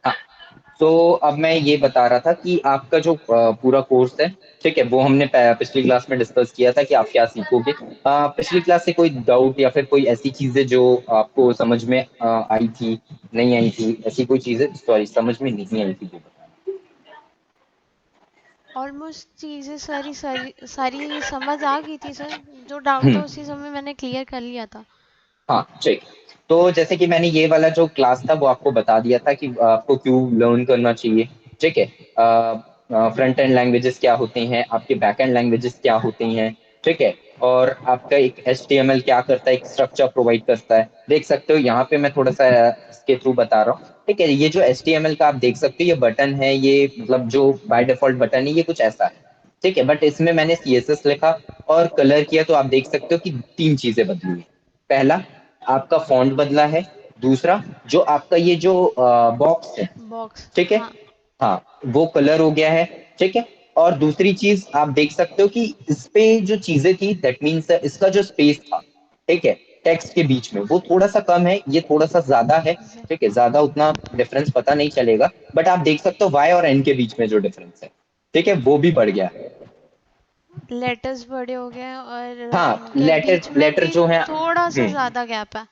S2: हाँ, तो अब मैं ये बता रहा था कि आपका जो पूरा कोर्स है, ठीक है, वो हमने पिछली क्लास में डिस्कस किया था कि आप क्या सीखोगे। पिछली क्लास से कोई डाउट या फिर कोई ऐसी चीजें जो आपको समझ में आई थी, नहीं आई थी, ऐसी कोई चीजें, सॉरी, समझ में नहीं आई थी, वो बताना।
S1: ऑलमोस्ट चीज़ें सारी सारी सारी समझ आ गई थी सर। जो डाउट था
S2: हम्म।
S1: उसी समय मैंने क्लियर कर लिया था।
S2: हाँ ठीक। तो जैसे कि मैंने ये वाला जो क्लास था वो आपको बता दिया था कि आपको क्यों लर्न करना चाहिए। ठीक है। फ्रंट एंड लैंग्वेजेस क्या होते हैं, आपके बैक एंड लैंग्वेजेस क्या होते हैं। ठीक है। और आपका एक HTML क्या करता है, एक स्ट्रक्चर प्रोवाइड करता है। देख सकते हो यहाँ पे मैं थोड़ा सा इसके थ्रू बता रहा हूँ। ठीक है, ये जो HTML का आप देख सकते हो ये बटन है, ये मतलब जो बाय डिफॉल्ट बटन है ये कुछ ऐसा है। ठीक है, बट इसमें मैंने CSS लिखा और कलर किया तो आप देख सकते हो कि तीन चीजें बदली हैं। पहला, आपका फॉन्ट बदला है। दूसरा, जो आपका ये जो बॉक्स है,
S1: बॉक्स,
S2: ठीक है,
S1: हाँ।
S2: हाँ, वो कलर हो गया है। ठीक है। और दूसरी चीज आप देख सकते हो कि इस पे जो चीजें थी दैट मीन्स इसका जो स्पेस था, ठीक है, टेक्स्ट के बीच में वो थोड़ा सा कम है, ये थोड़ा सा ज्यादा है। ठीक है, ज्यादा उतना डिफरेंस पता नहीं चलेगा, बट आप देख सकते हो वाई और एन के बीच में जो डिफरेंस है, ठीक है, वो भी बढ़ गया है।
S1: लेटर्स बड़े हो गए और
S2: हाँ,
S1: उनके
S2: लेटर
S1: बीच में
S2: लेटर
S1: भी
S2: जो है।
S1: थोड़ा सा ज़्यादा गैप है।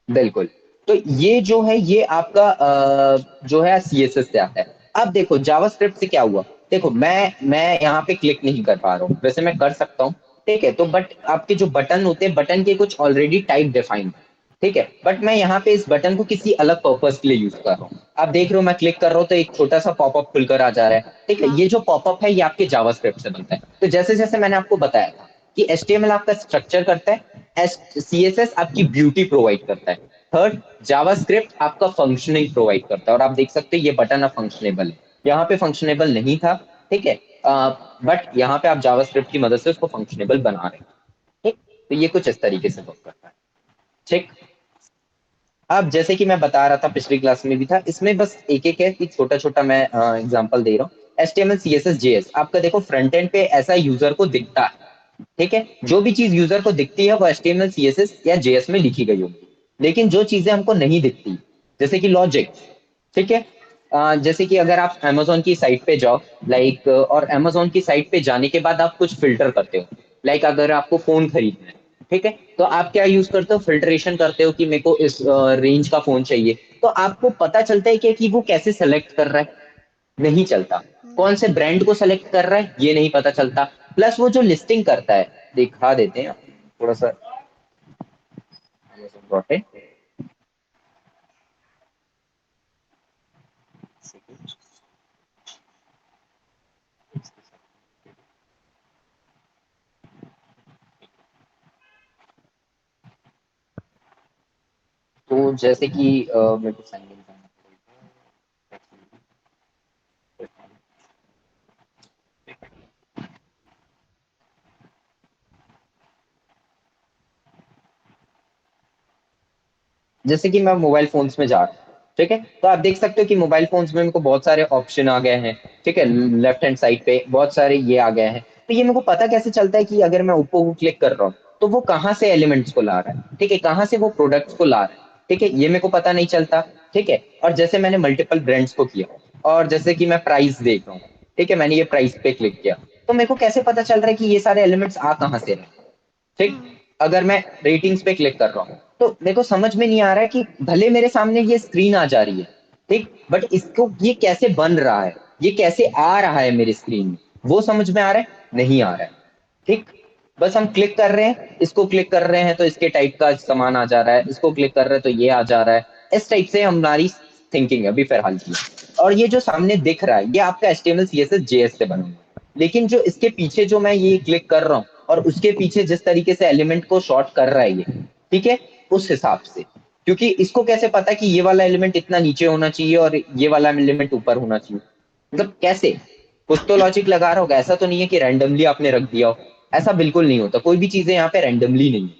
S2: बिल्कुल। तो ये जो है ये आपका जो है CSS से आता है। अब देखो जावास्क्रिप्ट से क्या हुआ। देखो मैं यहाँ पे क्लिक नहीं कर पा रहा हूँ, वैसे मैं कर सकता हूँ। ठीक है, तो बट आपके जो बटन होते हैं बटन के कुछ ऑलरेडी टाइप डिफाइंड। ठीक है, बट मैं यहाँ पे इस बटन को किसी अलग पर्पस के लिए यूज कर रहा हूँ। आप देख रहे हो मैं क्लिक कर रहा हूँ तो एक छोटा सा पॉपअप खुलकर आ जा रहा है। ठीक है,
S1: हाँ।
S2: ये जो पॉपअप है ये आपके जावास्क्रिप्ट से बनता है। तो जैसे जैसे मैंने आपको बताया था कि HTML आपका स्ट्रक्चर करता है, CSS आपकी ब्यूटी प्रोवाइड करता है। थर्ड, जावास्क्रिप्ट आपका फंक्शनिंग प्रोवाइड करता है। और आप देख सकते हैं ये बटन अब फंक्शनेबल है, यहाँ पे फंक्शनेबल नहीं था। ठीक है, बट यहाँ पे आप जावास्क्रिप्ट की मदद से उसको फंक्शनेबल बना रहे हैं। ठीक, तो ये कुछ इस तरीके से वर्क करता है। ठीक। अब जैसे कि मैं बता रहा था पिछली क्लास में भी था, इसमें बस एक एक है कि छोटा छोटा मैं एग्जांपल दे रहा हूँ। HTML CSS JS आपका देखो फ्रंट एंड पे ऐसा यूजर को दिखता है। ठीक है, जो भी चीज यूजर को दिखती है वो HTML CSS या JS में लिखी गई होगी। लेकिन जो चीजें हमको नहीं दिखती, जैसे कि लॉजिक, ठीक है, जैसे कि अगर आप Amazon की साइट पे जाओ, लाइक, और Amazon की साइट पे जाने के बाद आप कुछ फिल्टर करते हो। लाइक अगर आपको फोन खरीदना है, ठीक है, तो आप क्या यूज करते हो, फिल्ट्रेशन करते हो कि मेरे को इस रेंज का फोन चाहिए। तो आपको पता चलता है कि वो कैसे सेलेक्ट कर रहा है, नहीं चलता। कौन से
S1: नहीं।
S2: ब्रांड को सेलेक्ट कर रहा है ये नहीं पता चलता। प्लस वो जो लिस्टिंग करता है, दिखा देते हैं थोड़ा सा, तो जैसे कि मेरे को साइन इन करना पड़ेगा। जैसे कि मैं मोबाइल फोन्स में जा रहा हूँ, ठीक है, तो आप देख सकते हो कि मोबाइल फोन्स में मेरे को बहुत सारे ऑप्शन आ गए हैं। ठीक है, लेफ्ट हैंड साइड पे बहुत सारे ये आ गए हैं। तो ये मेरे को पता कैसे चलता है कि अगर मैं ओप्पो को क्लिक कर रहा हूँ तो वो कहाँ से एलिमेंट्स को ला रहा है, ठीक है, कहाँ से वो प्रोडक्ट्स को ला रहा है। ठीक है, ये मेरे को पता नहीं चलता। ठीक है, और जैसे मैंने मल्टीपल ब्रांड्स को किया और जैसे कि मैं प्राइस देख रहा हूँ, ठीक है, मैंने ये प्राइस पे क्लिक किया, तो मेरे को कैसे पता चल रहा है कि ये सारे एलिमेंट्स आ कहाँ से रहे हैं। ठीक।
S1: हम्म।
S2: अगर मैं रेटिंग्स पे क्लिक कर रहा हूँ तो मेरे को समझ में नहीं आ रहा है कि भले मेरे सामने ये स्क्रीन आ जा रही है, ठीक, बट इसको ये कैसे बन रहा है, ये कैसे आ रहा है मेरी स्क्रीन में, वो समझ में आ रहा है, नहीं आ रहा है। ठीक। बस हम क्लिक कर रहे हैं, इसको क्लिक कर रहे हैं तो इसके टाइप का सामान आ जा रहा है, इसको क्लिक कर रहे हैं तो ये आ जा रहा है। इस टाइप से हमारी थिंकिंग है अभी फिलहाल की। और ये जो सामने दिख रहा है ये आपका HTML CSS JS से बना हुआ है। लेकिन जो इसके पीछे जो मैं ये क्लिक कर रहा हूँ और उसके पीछे जिस तरीके से एलिमेंट को शॉर्ट कर रहा है ये, ठीक है, उस हिसाब से, क्योंकि इसको कैसे पता कि ये वाला एलिमेंट इतना नीचे होना चाहिए और ये वाला एलिमेंट ऊपर होना चाहिए, मतलब कैसे, कुछ तो लॉजिक लगा रहा होगा, ऐसा तो नहीं है कि रैंडमली आपने रख दिया हो। ऐसा बिल्कुल नहीं होता, कोई भी चीजें यहाँ पे रैंडमली नहीं है।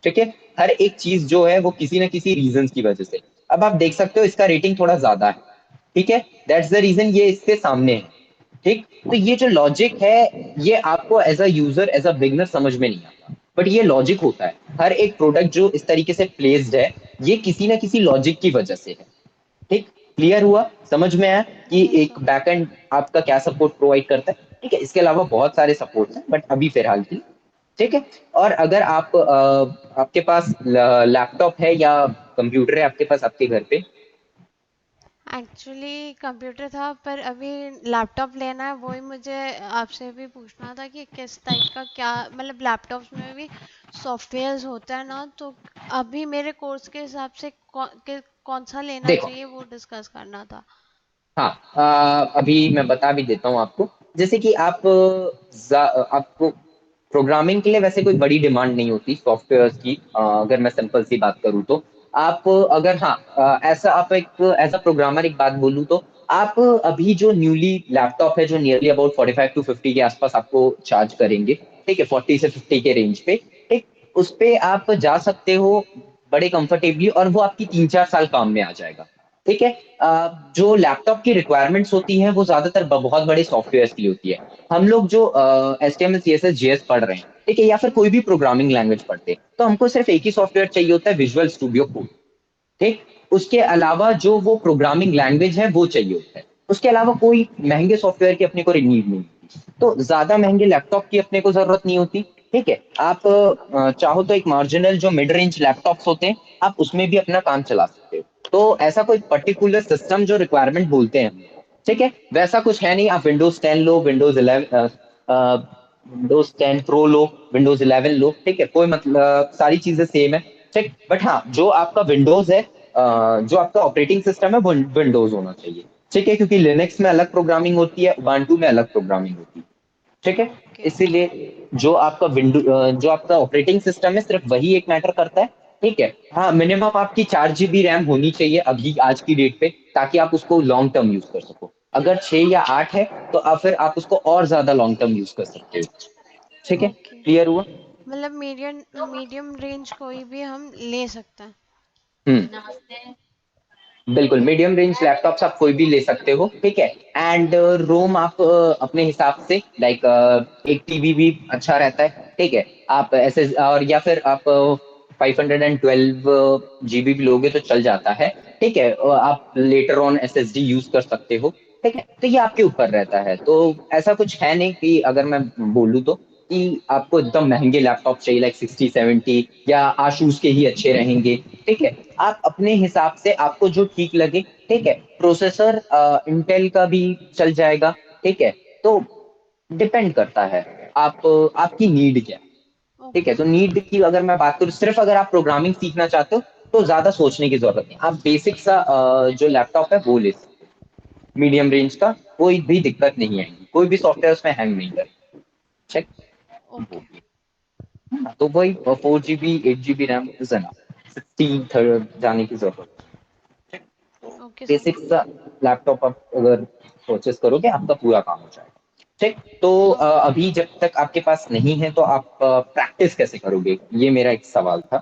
S2: ठीक है, हर एक चीज जो है वो किसी ना किसी रीजन की वजह से। अब आप देख सकते हो इसका रेटिंग थोड़ा ज्यादा है, ठीक है, दैट्स द रीजन ये इसके सामने है। ठीक, तो ये जो लॉजिक है ये आपको as a user as a beginner समझ में नहीं आता, बट ये लॉजिक होता है। हर एक प्रोडक्ट जो इस तरीके से प्लेस्ड है ये किसी ना किसी लॉजिक की वजह से है। ठीक, क्लियर हुआ, समझ में आया कि
S1: यस
S2: एक
S1: सर।
S2: बैकएंड आपका क्या सपोर्ट प्रोवाइड करता है। ठीक है, इसके अलावा बहुत सारे सपोर्ट हैं बट अभी फिलहाल की। ठीक है, और अगर आप आपके पास लैपटॉप है या कंप्यूटर है आपके पास आपके घर पे।
S1: एक्चुअली कंप्यूटर था, पर अभी लैपटॉप लेना है। वही मुझे आपसे भी पूछना था कि किस टाइप का, क्या मतलब लैपटॉप्स में भी सॉफ्टवेयर्स होता है ना, तो अभी मेरे कोर्स के हिसाब से कौन सा लेना
S2: देखो,
S1: चाहिए वो डिस्कस करना था।
S2: हाँ, अभी मैं बता भी देता हूँ आपको। जैसे कि आपको प्रोग्रामिंग के लिए वैसे कोई बड़ी डिमांड नहीं होती सॉफ्टवेयर की। अगर मैं सिंपल सी बात करूँ तो आप अगर हाँ ऐसा आप एक एज अ प्रोग्रामर एक बात बोलूँ तो आप अभी जो न्यूली लैपटॉप है जो नियरली अबाउट 45 to 50 के आसपास आपको चार्ज करेंगे, ठीक है, 40 से 50 के रेंज पे, ठीक, उस पे आप जा सकते हो बड़े कंफर्टेबली, और वो आपकी 3-4 साल काम में आ जाएगा। ठीक है। जो लैपटॉप की रिक्वायरमेंट्स होती हैं वो ज्यादातर बहुत बड़े सॉफ्टवेयर की होती है। हम लोग जो HTML CSS JS पढ़ रहे हैं, ठीक है, या फिर कोई भी प्रोग्रामिंग लैंग्वेज पढ़ते हैं, तो हमको सिर्फ एक ही सॉफ्टवेयर चाहिए होता है, विजुअल स्टूडियो कोड। ठीक। उसके
S1: ओके।
S2: अलावा जो वो प्रोग्रामिंग लैंग्वेज है वो चाहिए होता है। उसके अलावा कोई महंगे सॉफ्टवेयर की अपने को नीड नहीं होती, तो ज्यादा महंगे लैपटॉप की अपने को जरूरत नहीं होती। ठीक है। आप चाहो तो एक मार्जिनल जो मिड रेंज लैपटॉप्स होते हैं, आप उसमें भी अपना काम चला सकते हो। तो ऐसा कोई पर्टिकुलर सिस्टम जो रिक्वायरमेंट बोलते हैं, ठीक है, वैसा कुछ है नहीं। आप विंडोज 10 लो, विंडोज 10 प्रो लो, विंडोज 11 लो, ठीक है, कोई मतलब सारी चीजें सेम है। ठीक, बट हाँ, जो आपका विंडोज है, जो आपका ऑपरेटिंग सिस्टम है वो विंडोज होना चाहिए। ठीक है, क्योंकि लिनक्स में अलग प्रोग्रामिंग होती है, उबंटू में अलग प्रोग्रामिंग होती है। ठीक है।
S1: ओके।
S2: इसीलिए जो आपका ऑपरेटिंग सिस्टम है सिर्फ वही एक मैटर करता है। ठीक है। हाँ, मिनिमम आपकी 4 GB रैम होनी चाहिए अभी आज की डेट पे, ताकि आप उसको लॉन्ग टर्म यूज कर सको। अगर 6 या 8 है तो फिर आप उसको और ज्यादा लॉन्ग टर्म यूज कर सकते हो। ठीक है,
S1: ओके,
S2: क्लियर हुआ?
S1: मतलब मीडियम मीडियम रेंज कोई भी हम ले सकते हैं।
S2: हम्म। बिल्कुल, मीडियम रेंज लैपटॉप्स आप कोई भी ले सकते हो। ठीक है। एंड रोम आप अपने हिसाब से लाइक 8 TB भी अच्छा रहता है। ठीक है। आप ऐसे और या फिर आप 512 GB भी लोगे तो चल जाता है। ठीक है। आप लेटर ऑन SSD यूज कर सकते हो। ठीक है, तो ये आपके ऊपर रहता है। तो ऐसा कुछ है नहीं कि अगर मैं बोलूँ तो कि आपको एकदम महंगे लैपटॉप चाहिए लाइक 60-70 या आसूस के ही अच्छे रहेंगे। ठीक है। आप अपने हिसाब से आपको जो ठीक लगे। ठीक है। प्रोसेसर इंटेल का भी चल जाएगा। ठीक है। तो डिपेंड करता है आप आपकी नीड क्या है। ठीक है,
S1: ओके।
S2: तो नीड की अगर मैं बात करूँ, सिर्फ अगर आप प्रोग्रामिंग सीखना चाहते हो तो ज्यादा सोचने की जरूरत नहीं, आप बेसिक सा जो लैपटॉप है वो ले सकते हो। मीडियम रेंज का कोई भी दिक्कत नहीं आएगी, कोई भी सॉफ्टवेयर उसमें हैंग नहीं करेगा। चेक।
S1: ओके।
S2: तो वही 4 GB 8 GB RAM is enough, 16 third जाने की जरूरत।
S1: Okay sir.
S2: बेसिक सा लैपटॉप आप अगर परचेस करोगे आपका पूरा काम हो जाएगा। ठीक। तो
S1: ओके।
S2: अभी जब तक आपके पास नहीं है तो आप प्रैक्टिस कैसे करोगे, ये मेरा एक सवाल था।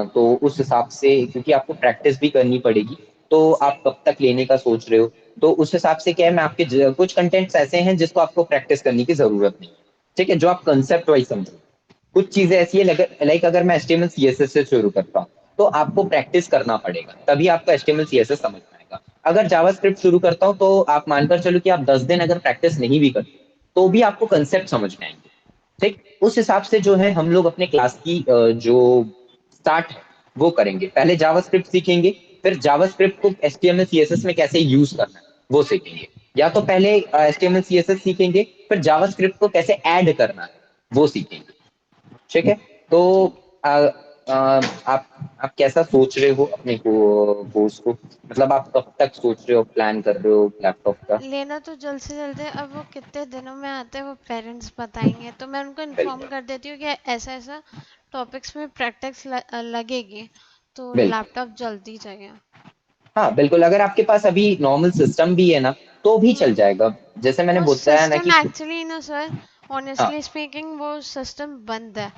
S2: तो उस हिसाब से, क्योंकि आपको प्रैक्टिस भी करनी पड़ेगी, तो आप कब तक लेने का सोच रहे हो? तो उस हिसाब से क्या है, मैं आपके कुछ कंटेंट्स ऐसे हैं जिसको आपको प्रैक्टिस करने की जरूरत नहीं है। ठीक है, जो आप कंसेप्ट वाइज समझो। कुछ चीजें ऐसी है लाइक अगर मैं HTML CSS से शुरू करता हूँ तो आपको प्रैक्टिस करना पड़ेगा, तभी आपको HTML CSS समझ में आएगा। अगर जावास्क्रिप्ट शुरू करता हूँ तो आप मानकर चलो कि आप 10 दिन अगर प्रैक्टिस नहीं भी करते तो भी आपको कंसेप्ट समझ में आएंगे। ठीक, उस हिसाब से जो है हम लोग अपने क्लास की जो स्टार्ट वो करेंगे। पहले जावास्क्रिप्ट सीखेंगे, फिर जावास्क्रिप्ट को HTML CSS में कैसे यूज करना है वो सीखेंगे। या तो पहले HTML CSS सीखेंगे, फिर जावास्क्रिप्ट को कैसे ऐड करना है वो सीखेंगे। ठीक है। तो
S1: ठीक है।
S2: आ, आ, आप कैसा सोच रहे हो अपने कोर्स को, मतलब आप कब तक सोच रहे हो, प्लान कर रहे हो लैपटॉप का?
S1: लेना तो जल्द से जल्द है। अब वो कितने दिनों में आते हैं वो पेरेंट्स बताएंगे, तो मैं उनको इन्फॉर्म
S2: बिल्कुल।
S1: कर देती हूँ कि ऐसा ऐसा टॉपिक्स में प्रैक्टिस लगेगी, तो
S2: बिल्कुल।
S1: लैपटॉप जल्दी चाहिए।
S2: हाँ बिल्कुल, अगर आपके पास अभी नॉर्मल सिस्टम भी है ना तो भी चल
S1: हम्म।
S2: जाएगा। जैसे मैंने
S1: वो
S2: बताया ना
S1: सिस्टम
S2: कि
S1: एक्चुअली ना सर,
S2: हाँ।
S1: ऑनेस्टली स्पीकिंग वो सिस्टम बंद है।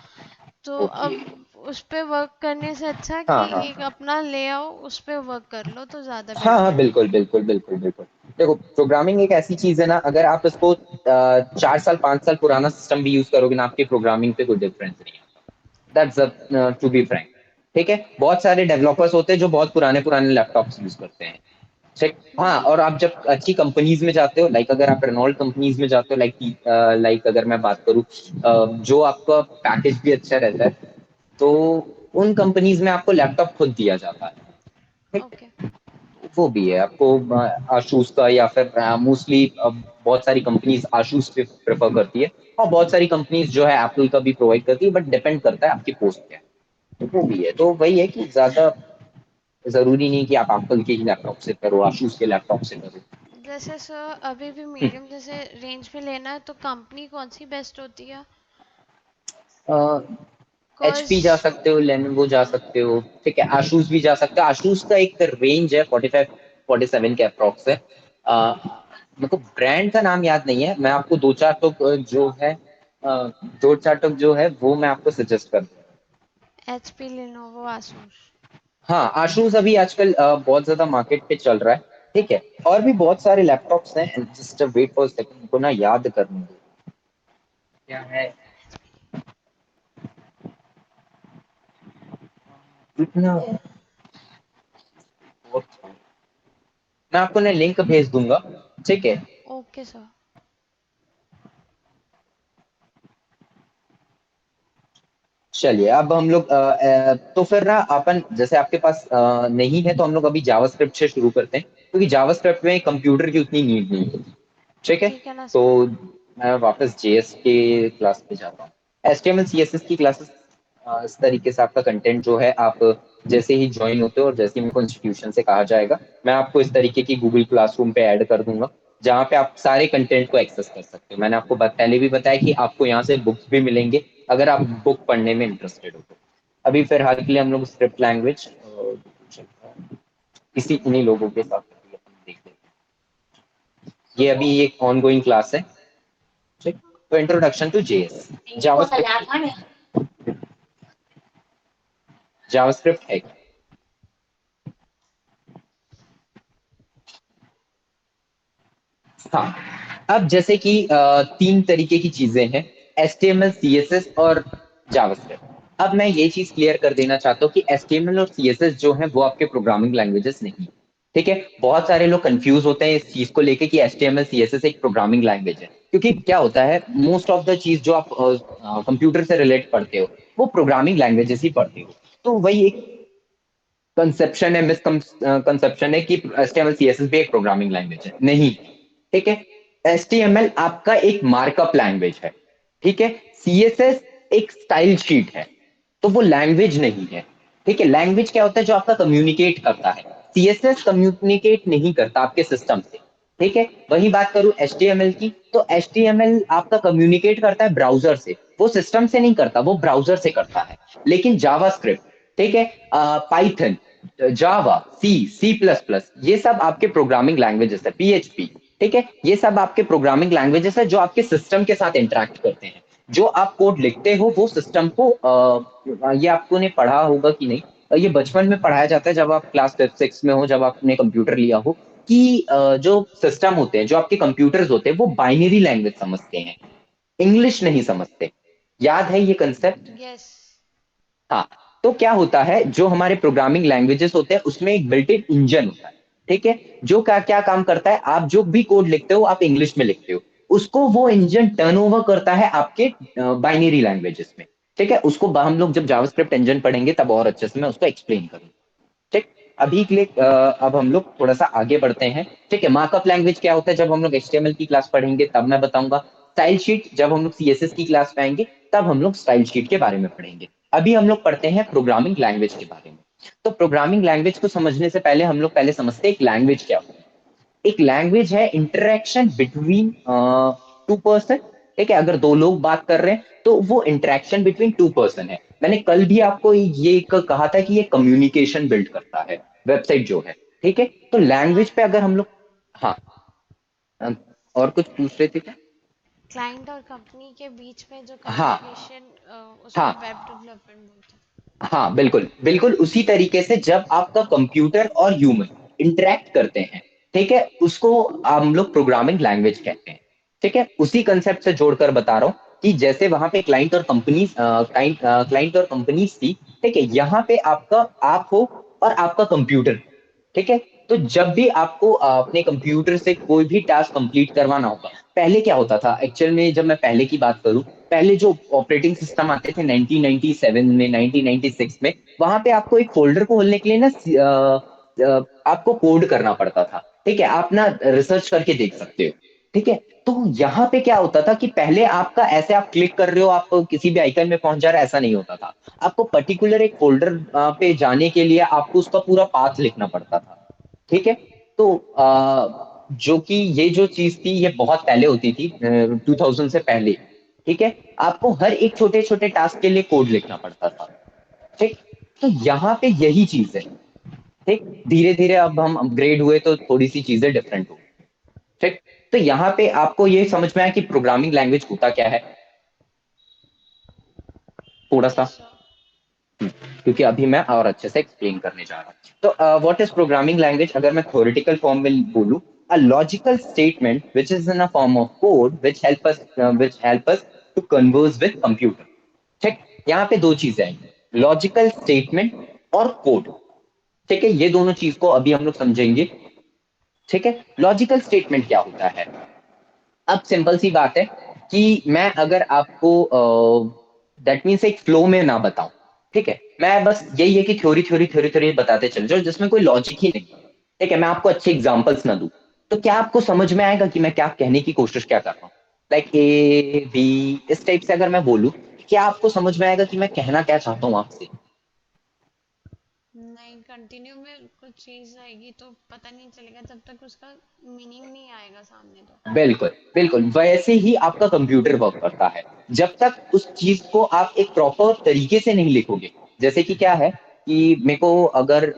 S1: तो
S2: ओके।
S1: अब उस पे वर्क करने से अच्छा
S2: हाँ
S1: कि
S2: हाँ
S1: एक
S2: हाँ
S1: अपना ले आओ, उस पे वर्क कर लो तो ज़्यादा
S2: हाँ
S1: बेटर
S2: हाँ,
S1: है।
S2: बिल्कुल बिल्कुल बिल्कुल बिल्कुल। देखो, प्रोग्रामिंग एक ऐसी चीज है ना, अगर आप इसको 4 साल 5 साल पुराना सिस्टम भी यूज करोगे ना, आपकी प्रोग्रामिंग पे कोई डिफरेंस नहीं है। That's to be frank. ठीक है, बहुत सारे डेवलपर्स होते हैं जो बहुत पुराने पुराने लैपटॉप्स यूज करते हैं। ठीक। हाँ, और आप जब अच्छी कंपनीज में जाते हो, लाइक अगर आप रेनॉल्ड कंपनीज में जाते हो, लाइक अगर मैं बात करूँ, जो आपका पैकेज भी अच्छा रहता है, तो उन कंपनीज में आपको लैपटॉप खुद दिया जाता है। ठीक।
S1: ओके।
S2: वो भी है आपको आसूस का, या फिर मोस्टली बहुत सारी कंपनीज आसूस पे प्रेफर करती है, और बहुत सारी कंपनीज जो है एप्पल का भी प्रोवाइड करती है, बट डिपेंड करता है आपकी पोस्ट क्या है। तो वो भी है, तो वही है कि ज्यादा जरूरी नहीं कि आप एप्पल के ही लैपटॉप से करो, आसूस के लैपटॉप से करो।
S1: जैसे सर अभी भी मीडियम जैसे रेंज में लेना है तो कंपनी कौन सी बेस्ट होती है? कॉज
S2: एचपी जा सकते हो, लेनोवो जा सकते हो, ठीक है, आसूस भी जा सकते हो। आसूस का एक रेंज है 45-47 के अप्रॉक्स है। मेरे को ब्रांड का नाम याद नहीं है, मैं आपको दो चार तो जो है दो चार तो जो है वो मैं आपको सजेस्ट कर दूँ।
S1: HP, Lenovo, Asus.
S2: हाँ, आसूस अभी आजकल बहुत ज्यादा मार्केट पे चल रहा है, ठीक है। और भी बहुत सारे लैपटॉप्स हैं, जस्ट वेट फॉर सेकंड को ना याद करने दो क्या है इतना। मैं आपको ना लिंक भेज दूंगा, ठीक है।
S1: Okay sir.
S2: चलिए, अब हम लोग तो फिर ना अपन, जैसे आपके पास नहीं है, तो हम लोग अभी जावास्क्रिप्ट से शुरू करते हैं, क्योंकि जावास्क्रिप्ट में कंप्यूटर की उतनी नीड नहीं होती, ठीक है।
S1: ठीक है ना
S2: तो
S1: सर।
S2: मैं वापस जेएस के क्लास पे जाता हूँ। एचटीएमएल सीएसएस की क्लासेस, इस तरीके से आपका कंटेंट जो है, आप जैसे ही ज्वाइन होते हो और जैसे ही मेरे को इंस्टीट्यूशन से कहा जाएगा, मैं आपको इस तरीके की गूगल क्लासरूम पे ऐड कर दूंगा, जहाँ पे आप सारे कंटेंट को एक्सेस कर सकते हो। मैंने आपको पहले भी बताया कि आपको यहाँ से बुक्स भी मिलेंगे, अगर आप बुक पढ़ने में इंटरेस्टेड हो तो। अभी फिलहाल के लिए हम लोग स्क्रिप्ट लैंग्वेज इसी इन्हीं लोगों के साथ देख लेते हैं। ये अभी एक ऑन गोइंग क्लास है, ठीक। तो introduction to JS, JavaScript, JavaScript है। हाँ, अब जैसे कि तीन तरीके की चीजें हैं, एचटीएमएल, सीएसएस और जावास्क्रिप्ट। अब मैं ये चीज क्लियर कर देना चाहता हूँ कि एचटीएमएल और सीएसएस जो है वो आपके प्रोग्रामिंग लैंग्वेजेस नहीं, ठीक है। बहुत सारे लोग कंफ्यूज होते हैं इस चीज को लेके कि एचटीएमएल सीएसएस एक प्रोग्रामिंग लैंग्वेज है, क्योंकि क्या होता है, मोस्ट ऑफ द चीज जो आप कंप्यूटर से रिलेट पढ़ते हो वो प्रोग्रामिंग लैंग्वेजेस ही पढ़ते हो। तो वही एक कंसेप्शन है, मिसकंसेप्शन है कि एचटीएमएल सीएसएस भी एक प्रोग्रामिंग लैंग्वेज है, नहीं, ठीक है। एचटीएमएल आपका एक मार्कअप लैंग्वेज है, ठीक है। सीएसएस एक स्टाइल शीट है, तो वो लैंग्वेज नहीं है, ठीक है। लैंग्वेज क्या होता है, जो आपका कम्युनिकेट करता है। सीएसएस कम्युनिकेट नहीं करता आपके सिस्टम से, ठीक है। वही बात करूं एचटीएमएल की, तो एचटीएमएल आपका कम्युनिकेट करता है ब्राउजर से, वो सिस्टम से नहीं करता, वो ब्राउजर से करता है। लेकिन जावास्क्रिप्ट, ठीक है, पाइथन, जावा, सी प्लस प्लस, ये सब आपके प्रोग्रामिंग लैंग्वेजेस है, पीएचपी, ठीक है। ये सब आपके प्रोग्रामिंग लैंग्वेजेस है जो आपके सिस्टम के साथ इंटरेक्ट करते हैं। जो आप कोड लिखते हो वो सिस्टम को ये आपको ने पढ़ा होगा कि नहीं, ये बचपन में पढ़ाया जाता है जब आप क्लास 5-6 में हो, जब आपने कंप्यूटर लिया हो, कि जो सिस्टम होते हैं, जो आपके कंप्यूटर्स होते हैं, वो बाइनरी लैंग्वेज समझते हैं, इंग्लिश नहीं समझते। याद है ये कंसेप्ट?
S1: यस।
S2: हाँ। तो क्या होता है, जो हमारे प्रोग्रामिंग लैंग्वेजेस होते हैं उसमें एक बिल्ट इन इंजन होता है, ठीक है। जो क्या क्या काम करता है, आप जो भी कोड लिखते हो आप इंग्लिश में लिखते हो, उसको वो इंजन टर्न ओवर करता है आपके बाइनरी लैंग्वेजेस में, ठीक है। उसको हम लोग जब जावास्क्रिप्ट इंजन पढ़ेंगे तब और अच्छे से मैं उसको एक्सप्लेन करूंगा, ठीक। अभी के लिए अब हम लोग थोड़ा सा आगे बढ़ते हैं, ठीक है। मार्कअप लैंग्वेज क्या होता है, जब हम लोग एचटीएमएल की क्लास पढ़ेंगे तब मैं बताऊंगा। स्टाइल शीट जब हम लोग सीएसएस की क्लास में आएंगे तब हम लोग स्टाइल शीट के बारे में पढ़ेंगे। अभी हम लोग पढ़ते हैं प्रोग्रामिंग लैंग्वेज के बारे में। तो प्रोग्रामिंग लैंग्वेज को समझने से पहले हम लोग पहले समझते हैं एक लैंग्वेज क्या होता है। एक लैंग्वेज है इंटरेक्शन बिटवीन टू पर्सन, ठीक है। अगर दो लोग बात कर रहे हैं तो वो इंटरेक्शन बिटवीन टू पर्सन है। मैंने कल भी आपको ये कहा था कि ये कम्युनिकेशन बिल्ड करता है, वेबसाइट जो है, ठीक है। तो लैंग्वेज पे अगर हम लोग, हाँ, और कुछ पूछ रहे थे क्या?
S1: क्लाइंट और कंपनी के बीच में जो
S2: हाँ,
S1: कम्युनिकेशन, उसको
S2: हाँ,
S1: वेब डेवलपमेंट बोलते हैं।
S2: हाँ, बिल्कुल बिल्कुल उसी तरीके से जब आपका कंप्यूटर और ह्यूमन इंटरेक्ट करते हैं, ठीक है, उसको हम लोग प्रोग्रामिंग लैंग्वेज कहते हैं, ठीक है। उसी कंसेप्ट से जोड़कर बता रहा हूँ कि जैसे वहां पे क्लाइंट और कंपनीज थी, ठीक है। यहाँ पे आपका आप हो और आपका कंप्यूटर, ठीक है। तो जब भी आपको अपने कंप्यूटर से कोई भी टास्क कंप्लीट करवाना होगा, पहले क्या होता था एक्चुअल में, जब मैं पहले की बात करूं, पहले जो ऑपरेटिंग सिस्टम आते थे 1997 में, 1996 में, वहां पे आपको एक फोल्डर को खोलने के लिए ना आपको कोड करना पड़ता था। ठीक है, आप ना रिसर्च करके देख सकते हो। ठीक है, तो यहाँ पे क्या होता था कि पहले आपका ऐसे आप क्लिक कर रहे हो, आप किसी भी आइकन में पहुंच जा रहा है, ऐसा नहीं होता था। आपको पर्टिकुलर एक फोल्डर पे जाने के लिए आपको उसका पूरा पाथ लिखना पड़ता था। ठीक है, तो जो कि ये जो चीज थी ये बहुत पहले होती थी, 2000 से पहले। ठीक है, आपको हर एक छोटे छोटे टास्क के लिए कोड लिखना पड़ता था। ठीक, तो यहाँ पे यही चीज है। ठीक, धीरे धीरे अब हम अपग्रेड हुए तो थोड़ी सी चीजें डिफरेंट हो। ठीक, तो यहाँ पे आपको ये समझ में आया कि प्रोग्रामिंग लैंग्वेज होता क्या है, थोड़ा सा।
S1: Yes sir.
S2: क्योंकि अभी मैं और अच्छे से एक्सप्लेन करने जा रहा हूँ। तो व्हाट इज प्रोग्रामिंग लैंग्वेज, अगर मैं थ्योरेटिकल फॉर्म में बोलूं, a logical statement which is in a form of code which help us to converse with computer. ठीक, यहाँ पे दो चीजें हैं, लॉजिकल स्टेटमेंट और कोड। ठीक है, ये दोनों चीज को अभी हम लोग समझेंगे। ठीक है, लॉजिकल स्टेटमेंट क्या होता है। अब सिंपल सी बात है कि मैं अगर आपको दैट मीन्स एक फ्लो में ना बताऊं। ठीक है, मैं बस यही है कि थ्योरी थ्योरी थ्योरी थ्योरी बताते चल जाओ जिसमें कोई लॉजिक ही नहीं है। ठीक है, मैं आपको अच्छे एग्जांपल्स ना दूं, तो क्या आपको समझ में आएगा कि मैं क्या कहने की कोशिश क्या कर रहा हूँ। लाइक ए बी, इस टाइप से अगर मैं बोलूं, क्या आपको समझ में आएगा कि मैं कहना क्या चाहता हूँ आपसे।
S1: नहीं, कंटिन्यू में कुछ चीज आएगी तो पता नहीं चलेगा, जब तक उसका मीनिंग नहीं आएगा सामने तो।
S2: बिल्कुल बिल्कुल, वैसे ही आपका कंप्यूटर वर्क करता है। जब तक उस चीज को आप एक प्रॉपर तरीके से नहीं लिखोगे, जैसे कि क्या है कि मेरे को अगर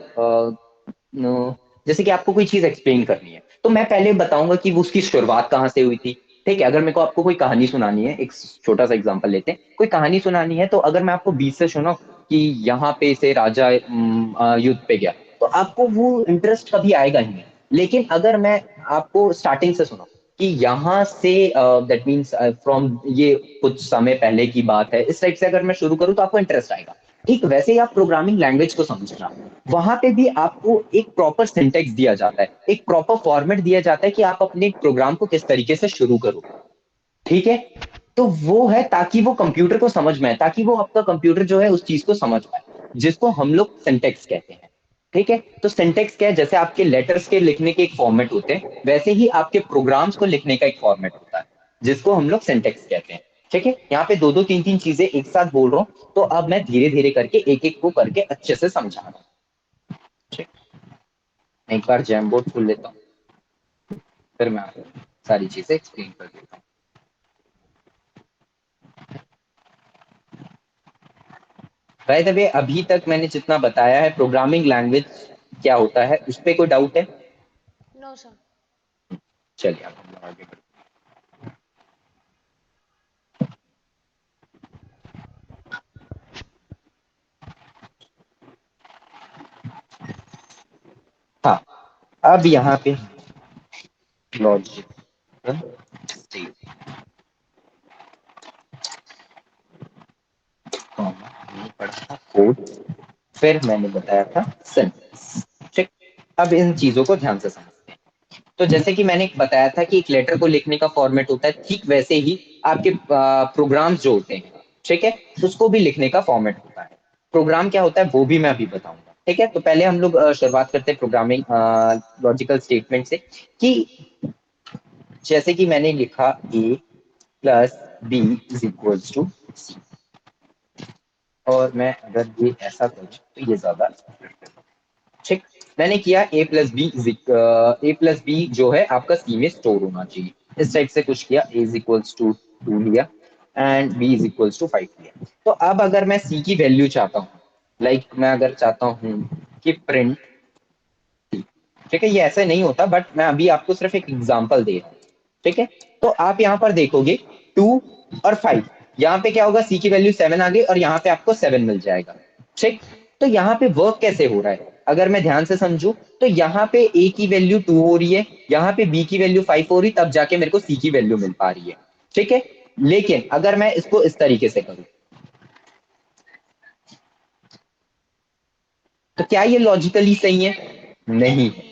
S2: जैसे कि आपको कोई चीज एक्सप्लेन करनी है, तो मैं पहले बताऊंगा कि वो उसकी शुरुआत कहाँ से हुई थी। ठीक है, अगर मेरे को आपको कोई कहानी सुनानी है, एक छोटा सा एग्जांपल लेते हैं, कोई कहानी सुनानी है, तो अगर मैं आपको बीच से सुनाऊं कि यहाँ पे से राजा युद्ध पे गया, तो आपको वो इंटरेस्ट कभी आएगा ही नहीं। लेकिन अगर मैं आपको स्टार्टिंग से सुनाऊं कि यहाँ से दैट मीन्स फ्रॉम ये कुछ समय पहले की बात है, इस टाइप से अगर मैं शुरू करूँ तो आपको इंटरेस्ट आएगा। ठीक वैसे ही आप प्रोग्रामिंग लैंग्वेज को समझना, वहां पे भी आपको एक प्रॉपर सिंटेक्स दिया जाता है, एक प्रॉपर फॉर्मेट दिया जाता है कि आप अपने प्रोग्राम को किस तरीके से शुरू करो। ठीक है, तो वो है ताकि वो कंप्यूटर को समझ में आए, ताकि वो आपका कंप्यूटर जो है उस चीज को समझ पाए, जिसको हम लोग सिंटेक्स कहते हैं। ठीक है, तो सिंटेक्स क्या है, जैसे आपके लेटर्स के लिखने के एक फॉर्मेट होते हैं, वैसे ही आपके प्रोग्राम्स को लिखने का एक फॉर्मेट होता है, जिसको हम लोग सिंटेक्स कहते हैं। ठीक है, यहाँ पे दो दो तीन तीन चीजें एक साथ बोल रहा हूँ, तो अब मैं धीरे धीरे करके एक एक को करके अच्छे से समझा रहा हूँ। ठीक, मैं एक बार जैम बोर्ड खोल लेता हूँ, फिर मैं आपको सारी चीजें एक्सप्लेन कर देता हूँ। बाय द वे, अभी तक मैंने जितना बताया है प्रोग्रामिंग लैंग्वेज क्या होता है, उस पर कोई डाउट है।
S1: No sir.
S2: चलिए अब हम लोग आगे बढ़ते हैं। हाँ, अब यहाँ पे लॉजिक पढ़ा था कोड, फिर मैंने बताया था सिंटेक्स। ठीक, अब इन चीजों को ध्यान से समझते हैं। तो जैसे कि मैंने बताया था कि एक लेटर को लिखने का फॉर्मेट होता है, ठीक वैसे ही आपके प्रोग्राम्स जो होते हैं, ठीक है, उसको भी लिखने का फॉर्मेट होता है। प्रोग्राम क्या होता है वो भी मैं अभी बताऊंगा। ठीक है, तो पहले हम लोग शुरुआत करते हैं प्रोग्रामिंग लॉजिकल स्टेटमेंट से, कि जैसे कि मैंने लिखा A plus B is equals to C, और मैं अगर ये ऐसा करूँ तो ये ज्यादा, ठीक, मैंने किया ए प्लस बी जो है आपका सी में स्टोर होना चाहिए, इस टाइप से कुछ किया, ए इज इक्वल्स टू 2 लिया and B is equals to 5 लिया। तो अब अगर मैं सी की वैल्यू चाहता हूँ, लाइक मैं अगर चाहता हूँ कि प्रिंट, ठीक है, ये ऐसे नहीं होता बट मैं अभी आपको सिर्फ एक एग्जांपल दे रहा हूँ। ठीक है, तो आप यहाँ पर देखोगे 2 और 5, यहाँ पे क्या होगा, सी की वैल्यू 7 आ गई और यहाँ पे आपको 7 मिल जाएगा। ठीक, तो यहाँ पे वर्क कैसे हो रहा है, अगर मैं ध्यान से समझू, तो यहाँ पे ए की वैल्यू 2 हो रही है, यहाँ पे बी की वैल्यू 5 हो रही, तब जाके मेरे को सी की वैल्यू मिल पा रही है। ठीक है, लेकिन अगर मैं इसको इस तरीके से करूँ, तो क्या ये लॉजिकली सही है, नहीं है।
S1: नहीं।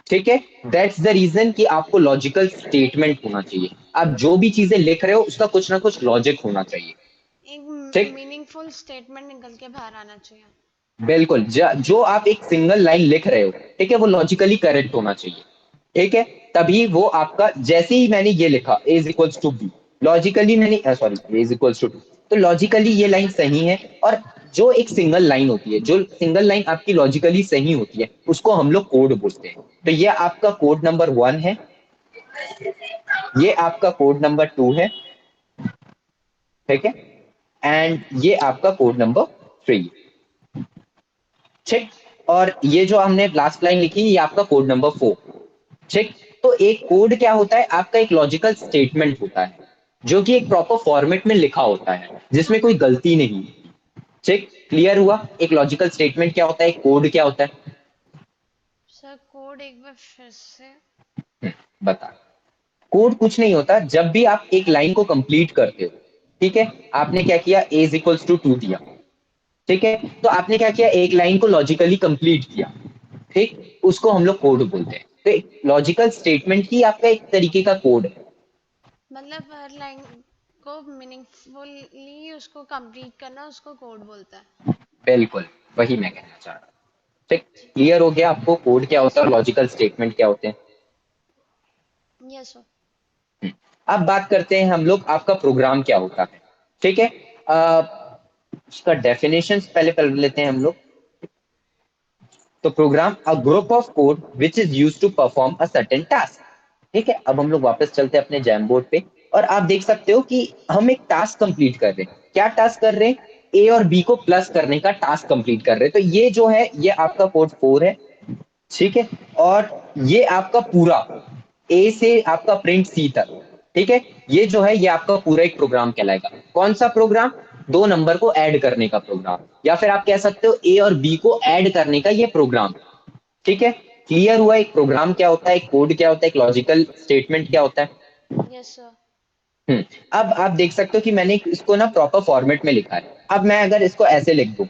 S2: ठीक है, दैट्स द रीजन कि आपको लॉजिकल स्टेटमेंट होना चाहिए। आप जो भी चीजें लिख रहे हो उसका कुछ ना कुछ लॉजिक होना चाहिए।
S1: एक
S2: ठीक,
S1: मीनिंगफुल स्टेटमेंट निकल के बाहर आना चाहिए।
S2: बिल्कुल, जो आप एक सिंगल लाइन लिख रहे हो, ठीक है, वो लॉजिकली करेक्ट होना चाहिए, ठीक है। तभी वो आपका, जैसे ही मैंने ये लिखा A is equals to B, logically मैंने, sorry, A is equals to two, तो लॉजिकली ये लाइन सही है। और जो एक सिंगल लाइन होती है, जो सिंगल लाइन आपकी लॉजिकली सही होती है, उसको हम लोग कोड बोलते हैं। तो ये आपका कोड नंबर 1 है, ये आपका कोड नंबर 2 है, ठीक है, एंड ये आपका कोड नंबर 3, ठीक। और ये जो हमने लास्ट लाइन लिखी, ये आपका कोड नंबर 4, ठीक। तो एक कोड क्या होता है, आपका एक लॉजिकल स्टेटमेंट होता है, जो कि एक प्रॉपर फॉर्मेट में लिखा होता है, जिसमें कोई गलती नहीं, ठीक। क्लियर हुआ, एक लॉजिकल स्टेटमेंट क्या होता है, एक कोड क्या होता है।
S1: सर कोड एक बार फिर से।
S2: बता, कोड कुछ नहीं होता, जब भी आप एक लाइन को कंप्लीट करते हो, ठीक है, आपने क्या किया, ए इज इक्वल्स टू 2 दिया, ठीक है, तो आपने क्या किया, एक लाइन को लॉजिकली कंप्लीट किया, ठीक, उसको हम लोग कोड बोलते हैं। तो एक लॉजिकल स्टेटमेंट ही आपका एक तरीके का कोड है।
S1: मतलब हर लाइन को मीनिंगफुली उसको कंप्लीट करना उसको कोड बोलता है।
S2: बिल्कुल, वही मैं कहना चाह रहा हूँ, ठीक।
S1: ठीक।
S2: क्लियर हो गया आपको कोड क्या होता है और लॉजिकल स्टेटमेंट क्या होते हैं।
S1: Yes sir.
S2: अब बात करते हैं हम लोग, आपका प्रोग्राम क्या होता है, ठीक है। उसका डेफिनेशन पहले कर लेते हैं हम लोग। तो program a group of code which is use to perform a certain task, ठीक है। अब हम लोग वापस चलते हैं अपने जैम बोर्ड पे, और आप देख सकते हो कि हम एक टास्क कंप्लीट कर रहे हैं। क्या टास्क कर रहे हैं, ए और बी को प्लस करने का टास्क कंप्लीट कर रहे हैं। तो ये जो है, ये आपका कोड 4 है, ठीक है। और ये आपका पूरा ए से आपका प्रिंट सी तक, ठीक है, ये जो है, ये आपका पूरा एक प्रोग्राम कहलाएगा। कौन सा प्रोग्राम, दो नंबर को ऐड करने का प्रोग्राम, या फिर आप कह सकते हो ए और बी को ऐड करने का ये प्रोग्राम, ठीक है। क्लियर हुआ, एक प्रोग्राम क्या होता है, एक कोड क्या होता है, एक लॉजिकल स्टेटमेंट क्या होता है।
S1: Yes sir.
S2: हम्म। अब आप देख सकते हो कि मैंने इसको ना प्रॉपर फॉर्मेट में लिखा है। अब मैं अगर इसको ऐसे लिख दूं,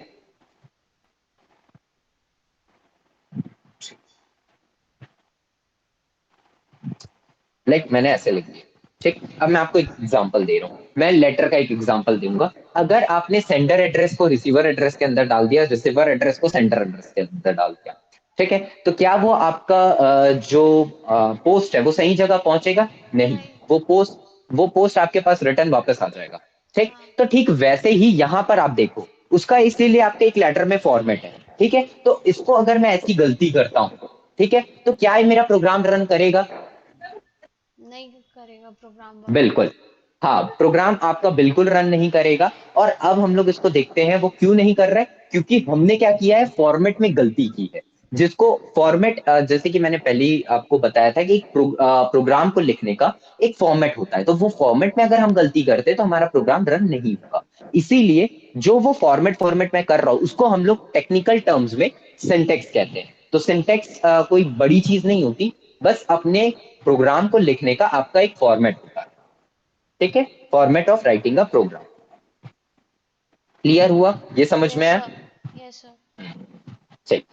S2: लाइक मैंने ऐसे लिख दिया, ठीक। अब मैं आपको एक एग्जांपल दे रहा हूँ, मैं लेटर का एक एग्जांपल दूंगा। अगर आपने सेंडर एड्रेस को रिसीवर एड्रेस के अंदर डाल दिया, रिसीवर एड्रेस को सेंडर एड्रेस के अंदर डाल दिया, ठीक है, तो क्या वो आपका जो पोस्ट है वो सही जगह पहुंचेगा, नहीं।
S1: नहीं।
S2: वो पोस्ट आपके पास रिटर्न वापस आ जाएगा, ठीक।
S1: हाँ।
S2: तो ठीक वैसे ही यहाँ पर आप देखो, उसका इसीलिए आपके एक लेटर में फॉर्मेट है, ठीक है। तो इसको अगर मैं ऐसी गलती करता हूँ, ठीक है, तो क्या ये मेरा प्रोग्राम रन करेगा।
S1: नहीं करेगा प्रोग्राम वर्क।
S2: बिल्कुल, हाँ, प्रोग्राम आपका बिल्कुल रन नहीं करेगा। और अब हम लोग इसको देखते हैं, वो क्यों नहीं कर रहा है, क्योंकि हमने क्या किया है, फॉर्मेट में गलती की है। जिसको फॉर्मेट, जैसे कि मैंने पहले ही आपको बताया था कि एक प्रोग्राम को लिखने का एक फॉर्मेट होता है, तो वो फॉर्मेट में अगर हम गलती करते हैं तो हमारा प्रोग्राम रन नहीं होगा। इसीलिए जो वो फॉर्मेट मैं कर रहा हूँ, उसको हम लोग टेक्निकल टर्म्स में सिंटेक्स कहते हैं। तो सिंटेक्स कोई बड़ी चीज नहीं होती, बस अपने प्रोग्राम को लिखने का आपका एक फॉर्मेट होता है, ठीक है, format of writing a program. Clear हुआ, ये समझ में
S1: यस
S2: आया।
S1: सर। Yes sir.
S2: सही।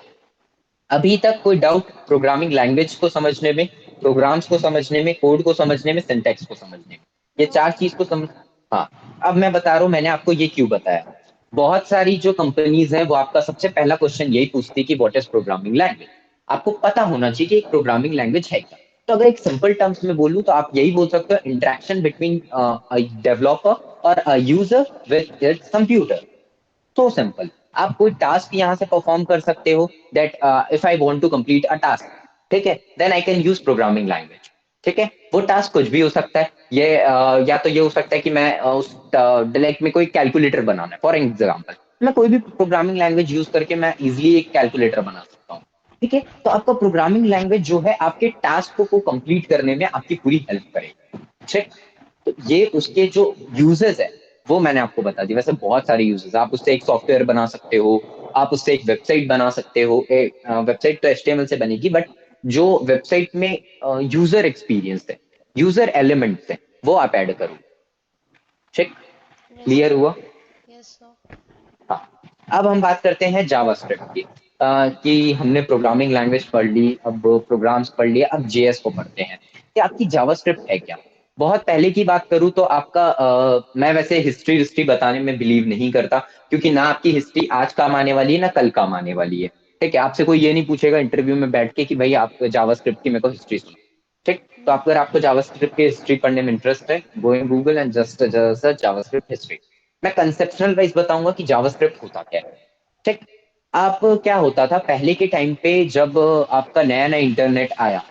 S2: अभी तक कोई डाउट प्रोग्रामिंग लैंग्वेज को समझने में, प्रोग्राम्स को समझने में, कोड को समझने में, सिंटैक्स को समझने में, ये
S1: नो
S2: चार
S1: सर।
S2: चीज को समझ। हाँ। अब मैं बता रहा हूँ, मैंने आपको ये क्यों बताया। बहुत सारी जो कंपनीज हैं, वो आपका सबसे पहला क्वेश्चन यही पूछती है कि व्हाट इज प्रोग्रामिंग लैंग्वेज। आपको पता होना चाहिए कि एक प्रोग्रामिंग लैंग्वेज है क्या। तो अगर एक सिंपल टर्म्स में बोलूं, तो आप यही बोल सकते हो, इंटरेक्शन बिटवीन डेवलपर और user with its computer. So simple. आप कोई टास्क यहाँ से परफॉर्म कर सकते हो, that if I want to complete a task, ठीक है, then I can use programming language, ठीक है। वो टास्क कुछ भी हो सकता है, ये या तो ये हो सकता है कि मैं उस डायलेक्ट में कोई कैलकुलेटर बनाना है, फॉर एग्जाम्पल, मैं कोई भी प्रोग्रामिंग लैंग्वेज यूज करके मैं इजिली एक कैलकुलेटर बना सकता हूँ, ठीक है। तो आपका प्रोग्रामिंग लैंग्वेज जो है, आपके टास्क को कंप्लीट करने में आपकी पूरी हेल्प करेगी, ठीक। तो ये उसके जो यूजेस है, वो मैंने आपको बता दी। वैसे बहुत सारे यूजेस, आप उससे एक सॉफ्टवेयर बना सकते हो, आप उससे एक वेबसाइट बना सकते हो। वेबसाइट तो एचटीएमएल से बनेगी, बट जो वेबसाइट में यूजर एक्सपीरियंस है, यूजर एलिमेंट्स है, वो आप ऐड करो, ठीक।
S1: Yes
S2: clear
S1: sir.
S2: हुआ।
S1: Yes sir.
S2: हाँ। अब हम बात करते हैं जावास्क्रिप्ट की, कि हमने प्रोग्रामिंग लैंग्वेज पढ़ ली, अब प्रोग्राम्स पढ़ लिए, अब जेएस को पढ़ते हैं कि आपकी जावास्क्रिप्ट है क्या। बहुत पहले की बात करूँ तो आपका मैं वैसे हिस्ट्री हिस्ट्री बताने में बिलीव नहीं करता, क्योंकि ना आपकी हिस्ट्री आज काम आने वाली है ना कल काम आने वाली है। ठीक है, आपसे कोई ये नहीं पूछेगा इंटरव्यू में बैठ के कि भाई आप जावास्क्रिप्ट की मेरे को हिस्ट्री सुनो। ठीक, तो अगर आपको जावास्क्रिप्ट की हिस्ट्री पढ़ने में इंटरेस्ट है, go in Google and just search JavaScript history. मैं कंसेप्शनल वाइज बताऊंगा कि जावास्क्रिप्ट होता क्या है। ठीक, आप क्या होता था पहले के टाइम पे जब आपका नया नया इंटरनेट आया,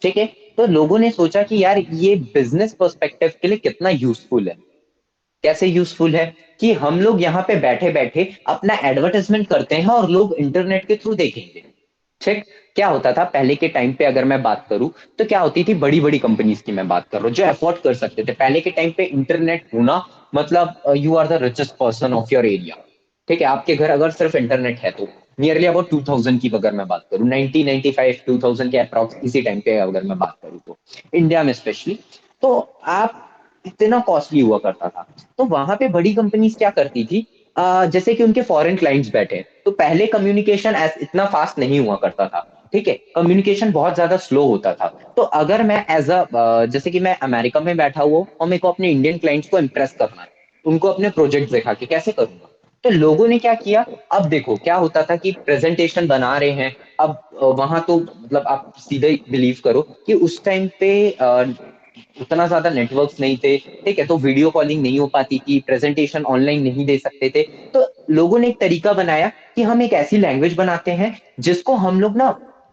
S2: ठीक है, तो लोगों ने सोचा कि यार ये बिजनेस पर्सपेक्टिव के लिए कितना यूजफुल है। कैसे यूजफुल है कि हम लोग यहाँ पे बैठे बैठे अपना एडवर्टाइजमेंट करते हैं और लोग इंटरनेट के थ्रू देखेंगे। ठीक, क्या होता था पहले के टाइम पे अगर मैं बात करूं, तो क्या होती थी बड़ी बड़ी कंपनीज की मैं बात कर रहा हूँ जो अफोर्ड कर सकते थे पहले के टाइम पे इंटरनेट होना, मतलब you are the richest person of your area. ठीक है, आपके घर अगर सिर्फ इंटरनेट है तो नियरली अबाउट 2000 की अगर मैं बात करूं, 1995 2000 के अप्रॉक्स इसी टाइम पे अगर मैं बात करूं तो इंडिया में स्पेशली, तो आप इतना कॉस्टली हुआ करता था। तो वहां पे बड़ी कंपनीज क्या करती थी, जैसे कि उनके फॉरेन क्लाइंट्स बैठे हैं, तो पहले कम्युनिकेशन इतना फास्ट नहीं हुआ करता था। ठीक है, कम्युनिकेशन बहुत ज्यादा स्लो होता था। तो अगर मैं एज अ जैसे कि मैं अमेरिका में बैठा हुआ हूं और मेरे को अपने इंडियन क्लाइंट्स को इम्प्रेस करना है, उनको अपने प्रोजेक्ट दिखा के कैसे करूंगा, तो लोगों ने क्या किया, अब देखो क्या होता था कि प्रेजेंटेशन बना रहे हैं। अब वहां तो मतलब आप सीधे बिलीव करो कि उस टाइम पे उतना ज्यादा नेटवर्क्स नहीं थे। ठीक है, तो वीडियो कॉलिंग नहीं हो पाती थी, प्रेजेंटेशन ऑनलाइन नहीं दे सकते थे। तो लोगों ने एक तरीका बनाया कि हम एक ऐसी लैंग्वेज बनाते हैं जिसको हम लोग ना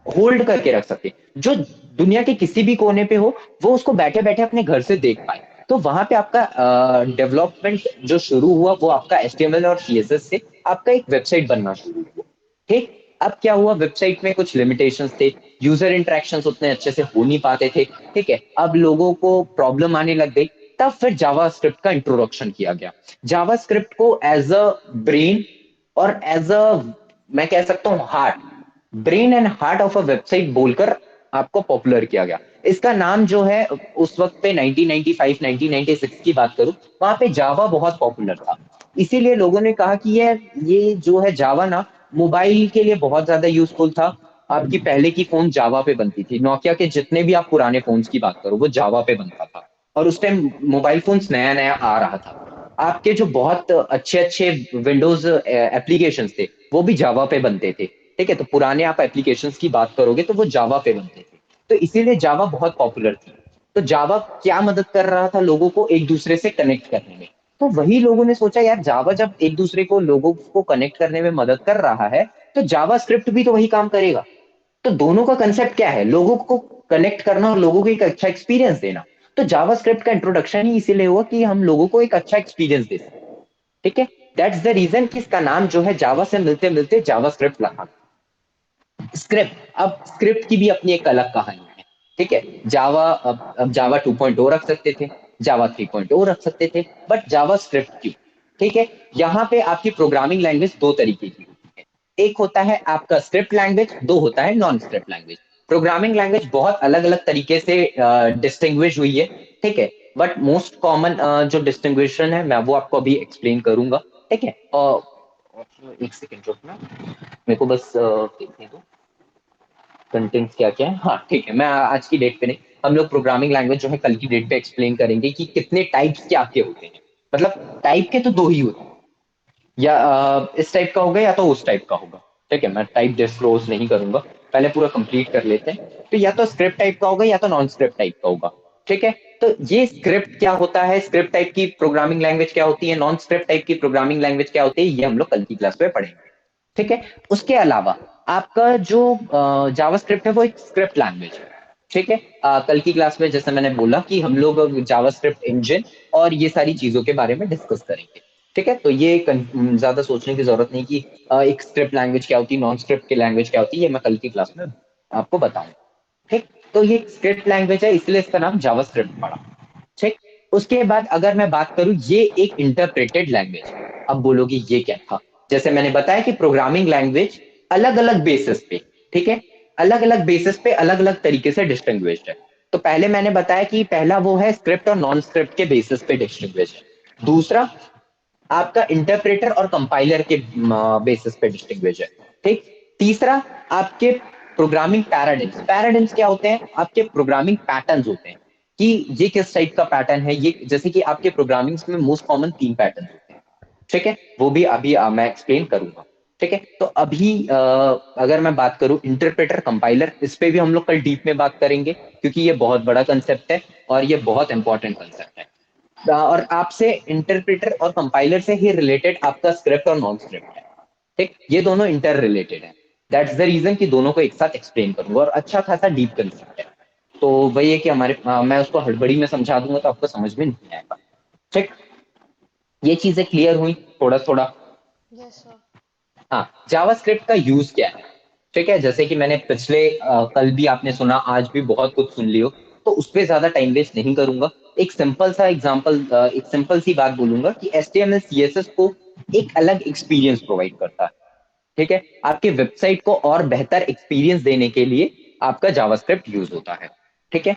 S2: होल्ड करके रख सकते, जो दुनिया के किसी भी कोने पे हो वो उसको बैठे बैठे अपने घर से देख पाए। तो वहां पे आपका डेवलपमेंट जो शुरू हुआ वो आपका एचटीएमएल और सीएसएस से आपका एक वेबसाइट बनना शुरू हुआ। ठीक, अब क्या हुआ, वेबसाइट में कुछ लिमिटेशंस थे, यूजर इंटरेक्शंस उतने अच्छे से हो नहीं पाते थे। ठीक है, अब लोगों को प्रॉब्लम आने लग गई। तब फिर जावास्क्रिप्ट का इंट्रोडक्शन किया गया। जावास्क्रिप्ट को एज अ ब्रेन और एज अ, मैं कह सकता हूँ heart, brain and heart of a website बोलकर आपको पॉपुलर किया गया। इसका नाम जो है उस वक्त पे 1995 1996 की बात करूं, वहां पे जावा बहुत पॉपुलर था। इसीलिए लोगों ने कहा कि ये जो है जावा ना मोबाइल के लिए बहुत ज्यादा यूजफुल था। आपकी पहले की फोन जावा पे बनती थी, नोकिया के जितने भी आप पुराने फोन्स की बात करो वो जावा पे बनता था। और उस टाइम मोबाइल फोन्स नया नया आ रहा था। आपके जो बहुत अच्छे अच्छे विंडोज एप्लीकेशन थे वो भी जावा पे बनते थे। ठीक है, तो पुराने आप एप्लीकेशंस की बात करोगे तो वो जावा पे बनते थे। तो इसीलिए जावा बहुत पॉपुलर थी। तो जावा क्या मदद कर रहा था लोगों को एक दूसरे से कनेक्ट करने में। तो वही लोगों ने सोचा यार जावा जब एक दूसरे को लोगों को कनेक्ट करने में मदद कर रहा है, तो जावा स्क्रिप्ट भी तो वही काम करेगा। तो दोनों का कंसेप्ट क्या है, लोगों को कनेक्ट करना और लोगों को एक अच्छा एक्सपीरियंस देना। तो जावा स्क्रिप्ट का इंट्रोडक्शन ही इसीलिए हुआ कि हम लोगों को एक अच्छा एक्सपीरियंस दे सकें। ठीक है, दैट्स द रीजन कि इसका नाम जो है जावा से मिलते मिलते जावा स्क्रिप्ट रखा। स्क्रिप्ट, अब स्क्रिप्ट की भी अपनी एक अलग कहानी है। ठीक है, जावा अब जावा 2.0 रख सकते थे, जावा 3.0 रख सकते थे, बट जावा स्क्रिप्ट क्यों। ठीक है, यहाँ पे आपकी प्रोग्रामिंग लैंग्वेज दो तरीके की होती है। एक होता है आपका स्क्रिप्ट लैंग्वेज, दो होता है non script language. Programming language बहुत अलग अलग तरीके से डिस्टिंग्विश हुई है। ठीक है, बट मोस्ट कॉमन जो डिस्टिंग्विशन है मैं वो आपको अभी एक्सप्लेन करूंगा। ठीक है, एक सेकेंड रुकना, मेरे को बस देखने दो कंटेंट्स क्या क्या है। हाँ ठीक है, मैं आज की डेट पे नहीं, हम लोग प्रोग्रामिंग लैंग्वेज जो है कल की डेट पे एक्सप्लेन करेंगे कि कितने टाइप्स के आपके होते हैं। मतलब टाइप के तो दो ही होते हैं, या इस टाइप का होगा या तो उस टाइप का होगा। ठीक है, मैं टाइप डिस्क्लोज नहीं करूंगा, पहले पूरा कंप्लीट कर लेते हैं। तो या तो स्क्रिप्ट टाइप का होगा या तो नॉन स्क्रिप्ट टाइप का होगा। ठीक है, तो ये स्क्रिप्ट क्या होता है, स्क्रिप्ट टाइप की प्रोग्रामिंग लैंग्वेज क्या होती है, नॉन स्क्रिप्ट टाइप की प्रोग्रामिंग लैंग्वेज क्या होती है, ये हम लोग कल की क्लास में पढ़ेंगे। ठीक है, उसके अलावा आपका जो जावास्क्रिप्ट है वो एक स्क्रिप्ट लैंग्वेज है। ठीक है, कल की क्लास में जैसे मैंने बोला कि हम लोग जावास्क्रिप्ट इंजन और ये सारी चीजों के बारे में डिस्कस करेंगे। ठीक है, तो ये ज्यादा सोचने की जरूरत नहीं कि एक स्क्रिप्ट लैंग्वेज क्या होती है, नॉन स्क्रिप्ट की लैंग्वेज क्या होती है, ये मैं कल की क्लास में आपको बताऊंगा। ठीक, तो ये स्क्रिप्ट लैंग्वेज है इसलिए इसका नाम जावास्क्रिप्ट पड़ा। ठीक, उसके बाद अगर मैं बात करूं ये एक इंटरप्रेटेड लैंग्वेज है। अब बोलोगे ये क्या था, जैसे मैंने बताया कि प्रोग्रामिंग लैंग्वेज अलग अलग बेसिस पे, ठीक है, अलग अलग बेसिस पे अलग अलग तरीके से डिस्टिंग्विश्ड है। तो पहले मैंने बताया कि पहला वो है स्क्रिप्ट और नॉन स्क्रिप्ट के बेसिस पे डिस्टिंग्विश्ड है। दूसरा आपका इंटरप्रेटर और कंपाइलर के बेसिस पे डिस्टिंग्विश है। ठीक, तीसरा आपके प्रोग्रामिंग पैराडिग्म्स, पैराडिग्म्स क्या होते हैं, आपके प्रोग्रामिंग पैटर्न्स होते हैं कि ये किस टाइप का पैटर्न है। ये जैसे कि आपके प्रोग्रामिंग में मोस्ट कॉमन 3 पैटर्न होते हैं, ठीक है, वो भी अभी मैं एक्सप्लेन करूंगा। ठीक है, तो अभी अगर मैं बात करूं इंटरप्रेटर कंपाइलर, इस पे भी हम लोग कल डीप में बात करेंगे, क्योंकि ये बहुत बड़ा कंसेप्ट है और ये बहुत इंपॉर्टेंट कंसेप्ट है। और आपसे इंटरप्रेटर और कंपाइलर से ही रिलेटेड आपका स्क्रिप्ट और नॉन स्क्रिप्ट है। ठीक, ये दोनों इंटर रिलेटेड है। दैट्स द रीजन कि दोनों को एक साथ एक्सप्लेन करूंगा, और अच्छा खासा डीप कंसेप्ट है। तो वही है कि मैं उसको हड़बड़ी में समझा दूंगा तो आपको समझ में नहीं आएगा। ठीक, ये चीजें क्लियर हुई थोड़ा थोड़ा।
S1: Yes sir.
S2: हाँ, जावास्क्रिप्ट का यूज क्या है। ठीक है, जैसे कि मैंने पिछले कल भी आपने सुना, आज भी बहुत कुछ सुन लियो, तो उस पर ज्यादा टाइम वेस्ट नहीं करूंगा। एक सिंपल सा एग्जांपल, एक सिंपल सी बात बोलूंगा कि HTML CSS को एक अलग एक्सपीरियंस प्रोवाइड करता है। ठीक है, आपके वेबसाइट को और बेहतर एक्सपीरियंस देने के लिए आपका जावास्क्रिप्ट यूज होता है। ठीक है,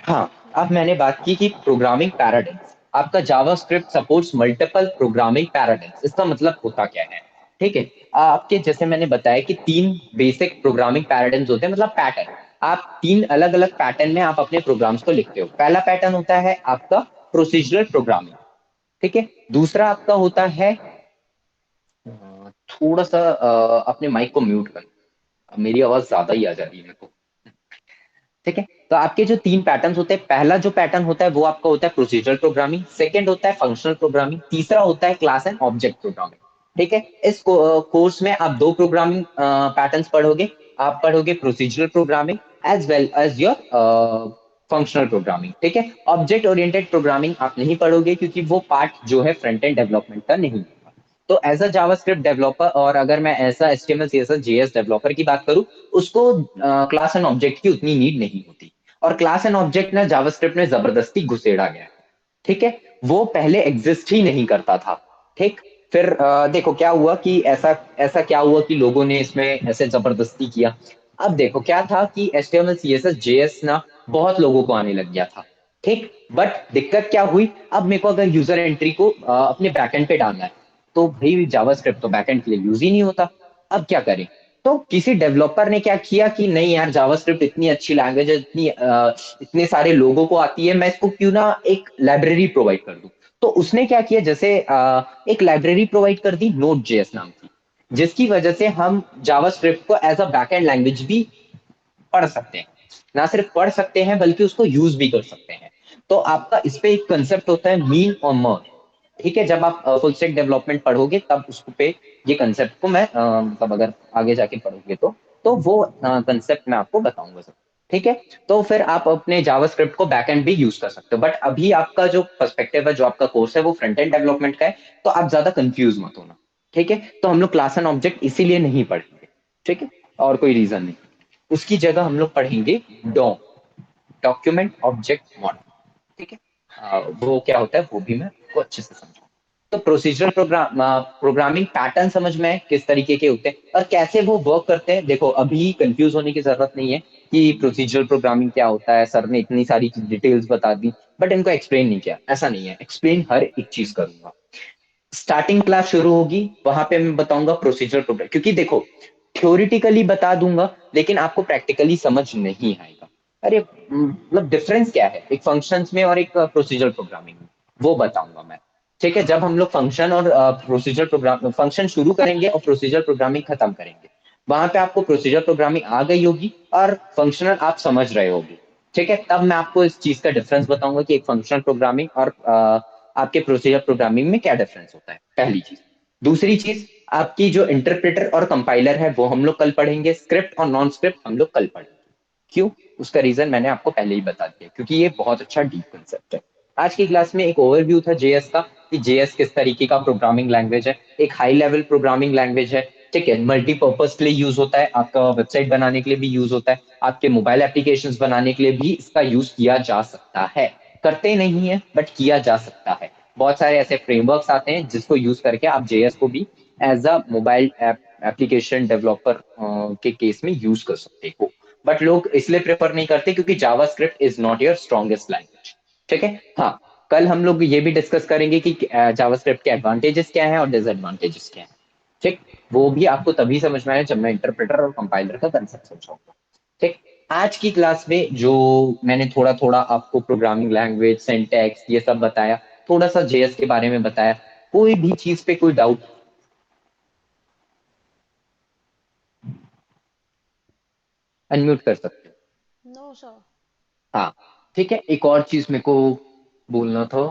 S2: हाँ,
S1: ओके।
S2: अब मैंने बात की कि प्रोग्रामिंग पैराडाइम्स, आपका JavaScript supports multiple programming paradigms. इसका मतलब होता क्या है। ठीक है, आपके जैसे मैंने बताया कि 3 बेसिक प्रोग्रामिंग पैराडाइम्स होते हैं, मतलब पैटर्न। आप 3 अलग अलग पैटर्न में आप अपने प्रोग्राम्स को लिखते हो। पहला पैटर्न होता है आपका प्रोसीजरल प्रोग्रामिंग। ठीक है, दूसरा आपका होता है थोड़ा सा अपने माइक को म्यूट कर, मेरी आवाज ज्यादा ही आ जा रही है मेरे को। ठीक है, तो आपके जो 3 पैटर्न्स होते हैं, पहला जो पैटर्न होता है वो आपका होता है प्रोसीजरल प्रोग्रामिंग, सेकंड होता है फंक्शनल प्रोग्रामिंग, तीसरा होता है क्लास एंड ऑब्जेक्ट प्रोग्रामिंग। ठीक है, इस कोर्स में आप 2 प्रोग्रामिंग पैटर्न्स पढ़ोगे। आप पढ़ोगे procedural programming as well as your functional programming. ठीक है, ऑब्जेक्ट ओरिएंटेड प्रोग्रामिंग आप नहीं पढ़ोगे, क्योंकि वो पार्ट जो है फ्रंट एंड डेवलपमेंट का नहीं है। तो एज अ जावास्क्रिप्ट डेवलपर, और अगर मैं ऐसा HTML CSS JS डेवलपर की बात करूं, उसको क्लास एंड ऑब्जेक्ट की उतनी नीड नहीं होती। और क्लास एंड ऑब्जेक्ट ना जावास्क्रिप्ट में जबरदस्ती घुसेड़ा गया है। ठीक है, वो पहले एग्जिस्ट ही नहीं करता था। ठीक, फिर देखो क्या हुआ कि ऐसा ऐसा क्या हुआ कि लोगों ने इसमें ऐसे जबरदस्ती किया। अब देखो क्या था कि HTML CSS JS ना बहुत लोगों को आने लग गया था। ठीक, बट दिक्कत क्या हुई, अब मेरे को अगर यूजर एंट्री को अपने बैकएंड पे डालना है, तो भाई जावास्क्रिप्ट तो बैकएंड के लिए यूज ही नहीं होता। अब क्या करें। तो किसी डेवलपर ने क्या किया कि नहीं यार, जावास्क्रिप्ट इतनी अच्छी लैंग्वेज है, इतने सारे लोगों को आती है, मैं इसको क्यों ना एक लाइब्रेरी प्रोवाइड कर दूं। तो उसने क्या किया, जैसे एक लाइब्रेरी प्रोवाइड कर दी नोड जेएस नाम की, जिसकी वजह से हम जावास्क्रिप्ट को एज अ बैकएंड लैंग्वेज भी पढ़ सकते हैं। ना सिर्फ पढ़ सकते हैं बल्कि उसको यूज भी कर सकते हैं। तो आपका इस पे एक कंसेप्ट होता है मीन और मर्ज। ठीक है, जब आप फुल स्टैक डेवलपमेंट पढ़ोगे तब उस पे ये कंसेप्ट को मैं मतलब अगर आगे जाके पढ़ोगे तो वो कंसेप्ट मैं आपको बताऊंगा सर। ठीक है, तो फिर आप अपने जावास्क्रिप्ट को बैकएंड भी यूज कर सकते हो, बट अभी आपका जो पर्सपेक्टिव है, जो आपका कोर्स है, वो फ्रंट एंड डेवलपमेंट का है। तो आप ज्यादा कंफ्यूज मत होना। ठीक है, तो हम लोग क्लास एंड ऑब्जेक्ट इसीलिए नहीं पढ़ेंगे। ठीक है, और कोई रीजन नहीं। उसकी जगह हम लोग पढ़ेंगे डॉ, डॉक्यूमेंट ऑब्जेक्ट मॉडल। ठीक है, वो क्या होता है वो भी मैं आपको अच्छे से समझाऊंगा। तो प्रोसीजरल प्रोग्रामिंग पैटर्न समझ में आए किस तरीके के होते हैं और कैसे वो वर्क करते हैं। देखो अभी कंफ्यूज होने की जरूरत नहीं है कि प्रोसीजरल प्रोग्रामिंग क्या होता है, सर ने इतनी सारी डिटेल्स बता दी, बट इनको एक्सप्लेन नहीं किया। ऐसा नहीं है, एक्सप्लेन हर एक चीज करूंगा। स्टार्टिंग क्लास शुरू होगी, वहां पे मैं बताऊंगा प्रोसीजर प्रोग्राम, क्योंकि देखो थ्योरेटिकली बता दूंगा लेकिन आपको प्रैक्टिकली समझ नहीं आएगा। अरे मतलब डिफरेंस क्या है एक फंक्शंस में और एक प्रोसीजर प्रोग्रामिंग में, वो बताऊंगा मैं। ठीक है, जब हम लोग फंक्शन और प्रोसीजर प्रोग्राम फंक्शन शुरू करेंगे और प्रोसीजर प्रोग्रामिंग खत्म करेंगे, वहां पे आपको प्रोसीजर प्रोग्रामिंग आ गई होगी और फंक्शनल आप समझ रहे होगे। ठीक है, तब मैं आपको इस चीज का डिफरेंस बताऊंगा कि एक फंक्शनल प्रोग्रामिंग और आपके प्रोसीजर प्रोग्रामिंग में क्या डिफरेंस होता है, पहली चीज। दूसरी चीज, आपकी जो इंटरप्रेटर और कंपाइलर है वो हम लोग कल पढ़ेंगे, स्क्रिप्ट और नॉन स्क्रिप्ट हम लोग कल पढ़ेंगे। क्यों, उसका रीजन मैंने आपको पहले ही बता दिया, क्योंकि ये बहुत अच्छा डीप कंसेप्ट है। आज की क्लास में एक ओवरव्यू था जेएस का, कि जेएस किस तरीके का प्रोग्रामिंग लैंग्वेज है, एक हाई लेवल प्रोग्रामिंग लैंग्वेज है। ठीक है, मल्टीपर्पज के लिए यूज होता है, आपका वेबसाइट बनाने के लिए भी यूज होता है, आपके मोबाइल एप्लीकेशंस बनाने के लिए भी इसका यूज किया जा सकता है। करते नहीं है बट किया जा सकता है। बहुत सारे ऐसे फ्रेमवर्क्स आते हैं जिसको यूज करके आप जेएस को भी as a mobile application developer के केस में यूज कर सकते हो। बट लोग इसलिए प्रेफर नहीं करते क्योंकि JavaScript is not your strongest language. ठीक है, हाँ, कल हम लोग ये भी डिस्कस करेंगे कि जावास्क्रिप्ट के एडवांटेजेस क्या है और डिसएडवांटेजेस क्या है। ठीक, वो भी आपको तभी समझ में आए जब मैं इंटरप्रेटर और कंपाइलर का कंसेप्ट समझाऊंगा। ठीक, आज की क्लास में जो मैंने थोड़ा थोड़ा आपको प्रोग्रामिंग लैंग्वेज सिंटैक्स ये सब बताया, थोड़ा सा जेएस के बारे में बताया, कोई भी चीज पे कोई डाउट अनम्यूट कर सकते हो।
S1: No sir.
S2: हाँ, ठीक है। एक और चीज मेरे को बोलना था,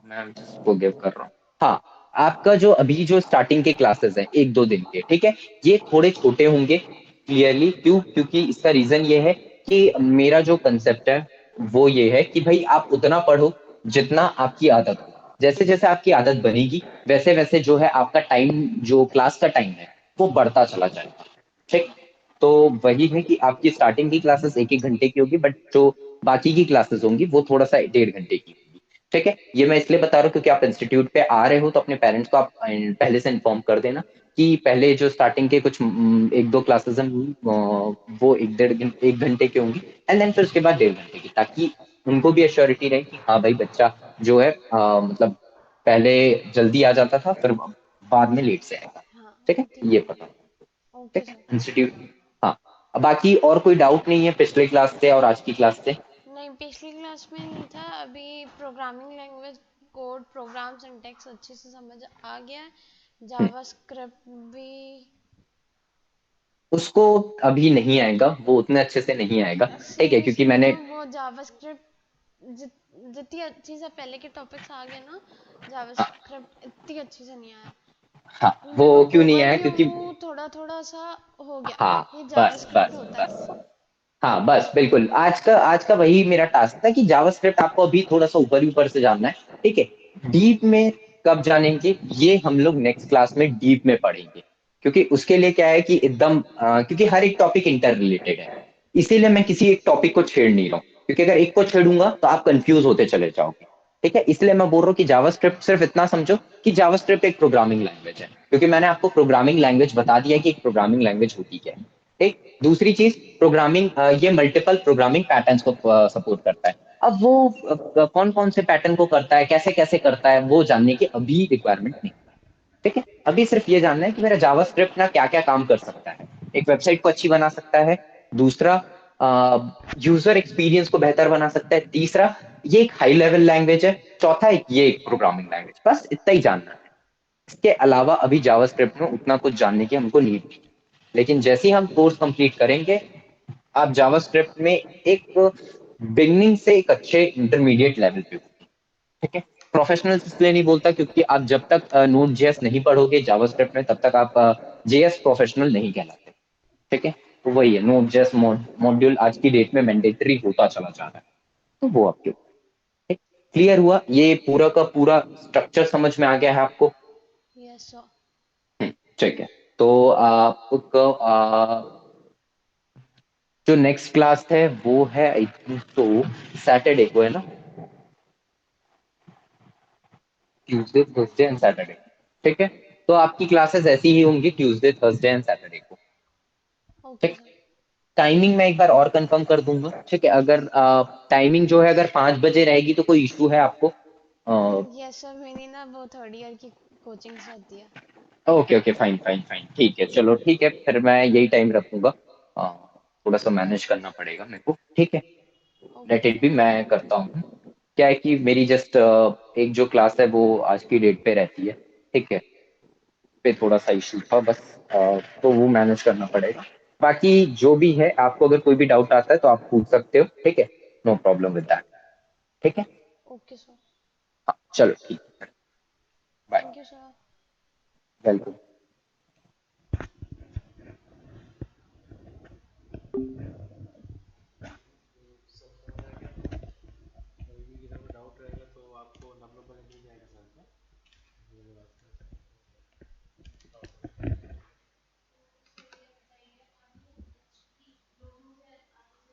S2: मैं फॉरगिव कर रहा हूँ। हाँ, आपका जो अभी जो स्टार्टिंग के क्लासेस हैं 1-2 दिन के, ठीक है, ये थोड़े छोटे होंगे। क्लियरली क्यों? क्योंकि इसका रीजन ये है कि मेरा जो कंसेप्ट है वो ये है कि भाई आप उतना पढ़ो जितना आपकी आदत हो। जैसे जैसे आपकी आदत बनेगी वैसे वैसे जो है आपका टाइम, जो क्लास का टाइम है वो बढ़ता चला जाएगा। ठीक। तो वही है कि आपकी स्टार्टिंग की क्लासेस 1-1 घंटे की होगी, बट जो बाकी की क्लासेस होंगी वो थोड़ा सा 1-1.5 घंटे की होगी। ठीक है, ये मैं इसलिए बता रहा हूँ क्योंकि आप इंस्टीट्यूट पे आ रहे हो तो अपने पेरेंट्स को आप पहले से इन्फॉर्म कर देना कि पहले जो स्टार्टिंग के कुछ 1-2 क्लासेस हैं वो 1-1.5 घंटे की होंगी, एंड देन फिर उसके बाद 1.5 घंटे की, ताकि उनको भी एश्योरिटी रहे कि हाँ भाई बच्चा जो है मतलब पहले जल्दी आ जाता था फिर बाद में लेट से आएगा।
S1: हाँ
S2: ठीक है,
S1: ठीक
S2: ये
S1: है।
S2: पता।
S1: ओके
S2: ठीक है,
S1: सर।
S2: इंस्टीट्यूट। हाँ, अब बाकी और कोई डाउट नहीं है पिछले क्लास से और आज की क्लास से?
S1: नहीं, पिछली क्लास में नहीं था, अभी programming language code program syntax अच्छे से समझ आ गया है।
S2: हम्म,
S1: जावास्क्रिप्ट भी
S2: उसको अभी नहीं आएगा, वो उतने अच्छे से नहीं आएगा। ठीक है, क्योंकि
S1: सीरियसली ना,
S2: मैंने
S1: वो जावास्क्रिप्ट जितनी अच्छी से पहले के टॉपिक्स आ गए ना,
S2: हाँ,
S1: जावास्क्रिप्ट इतनी अच्छी से नहीं आया।
S2: हाँ,
S1: वो
S2: वो
S1: मेरे को
S2: क्यों नहीं आया?
S1: ओवरव्यू
S2: क्योंकि
S1: थोड़ा थोड़ा सा हो गया।
S2: हाँ,
S1: ये
S2: बस
S1: जावास्क्रिप्ट
S2: बस
S1: होता
S2: बस,
S1: कैसे है।
S2: हाँ बस बिल्कुल, आज का वही मेरा टास्क था कि जावास्क्रिप्ट आपको अभी थोड़ा सा ऊपर ऊपर से जानना है। ठीक है, डीप में कब जानेंगे ये हम लोग नेक्स्ट क्लास में डीप में पढ़ेंगे, क्योंकि उसके लिए क्या है कि एकदम क्योंकि हर एक टॉपिक इंटर रिलेटेड है, इसीलिए मैं किसी एक टॉपिक को छेड़ नहीं रहा हूँ, क्योंकि अगर एक को छेड़ूंगा तो आप कंफ्यूज होते चले जाओगे। ठीक है, इसलिए मैं बोल रहा हूँ कि जावास्क्रिप्ट सिर्फ इतना समझो कि जावास्क्रिप्ट एक प्रोग्रामिंग लैंग्वेज है, क्योंकि मैंने आपको प्रोग्रामिंग लैंग्वेज बता दिया कि एक प्रोग्रामिंग लैंग्वेज होती क्या है। ठीक, दूसरी चीज, प्रोग्रामिंग ये मल्टीपल प्रोग्रामिंग पैटर्न्स को सपोर्ट करता है। अब वो कौन कौन से पैटर्न को करता है, कैसे कैसे करता है, वो जानने की अभी रिक्वायरमेंट नहीं। ठीक है, अभी सिर्फ ये जानना है कि मेरा जावास्क्रिप्ट ना क्या क्या काम कर सकता है। एक वेबसाइट को अच्छी बना सकता है। दूसरा, यूजर एक्सपीरियंस को बेहतर बना सकता है। तीसरा, ये एक हाई लेवल लैंग्वेज है। चौथा, एक ये एक प्रोग्रामिंग लैंग्वेज, बस इतना ही जानना है। इसके अलावा अभी जावास्क्रिप्ट में उतना कुछ जानने की हमको नीड नहीं। लेकिन जैसे ही हम कोर्स कंप्लीट करेंगे, आप जावास्क्रिप्ट में एक बिगनिंग से एक अच्छे इंटरमीडिएट लेवल पे हो। ठीक है, प्रोफेशनल इसलिए नहीं बोलता क्योंकि आप जब तक नोड जेएस नहीं पढ़ोगे जावास्क्रिप्ट में तब तक आप जेएस प्रोफेशनल नहीं कहलाते। ठीक है, तो वही है, नोड जेएस मॉड्यूल आज की डेट में मैंडेटरी होता चला जा रहा है, तो वो आपके ऊपर। ठीक, क्लियर हुआ? ये पूरा का पूरा स्ट्रक्चर समझ में आ गया है आपको?
S1: Yes sir.
S2: ठीक है, तो आपको जो नेक्स्ट क्लास है वो है आई थिंक तो सैटरडे को है ना, ट्यूसडे थर्सडे एंड सैटरडे। ठीक है, तो आपकी क्लासेस ऐसी ही होंगी ट्यूसडे थर्सडे एंड सैटरडे को।
S1: ओके
S2: ठीक,
S1: सर।
S2: टाइमिंग मैं एक बार और कंफर्म कर दूंगा। ठीक है, अगर टाइमिंग जो है अगर 5 बजे रहेगी तो कोई इशू है आपको?
S1: यस सर, मेरी ना वो थर्ड ईयर की कोचिंग्स रहती है।
S2: Okay okay, fine fine fine, ठीक है, चलो ठीक है, फिर मैं यही टाइम रखूंगा। थोड़ा सा मैनेज करना पड़ेगा मेरे को। ठीक है,
S1: ओके
S2: लेट इट भी, मैं करता हूँ। क्या है कि मेरी जस्ट एक जो क्लास है वो आज की डेट पे रहती है। ठीक है, पे थोड़ा सा इशू था बस, तो वो मैनेज करना पड़ेगा। बाकी जो भी है, आपको अगर कोई भी डाउट आता है तो आप पूछ सकते हो। ठीक है, नो प्रॉब्लम विद दैट। ठीक है,
S1: ओके सर।
S2: हाँ चलो ठीक है, bye.
S1: Thank you sir.
S2: Welcome.
S3: सब समझ आ गया। कोई भी किधर को डाउट रहेगा तो आपको नंबर पर मिल जाएगा सर का, मेरे पास।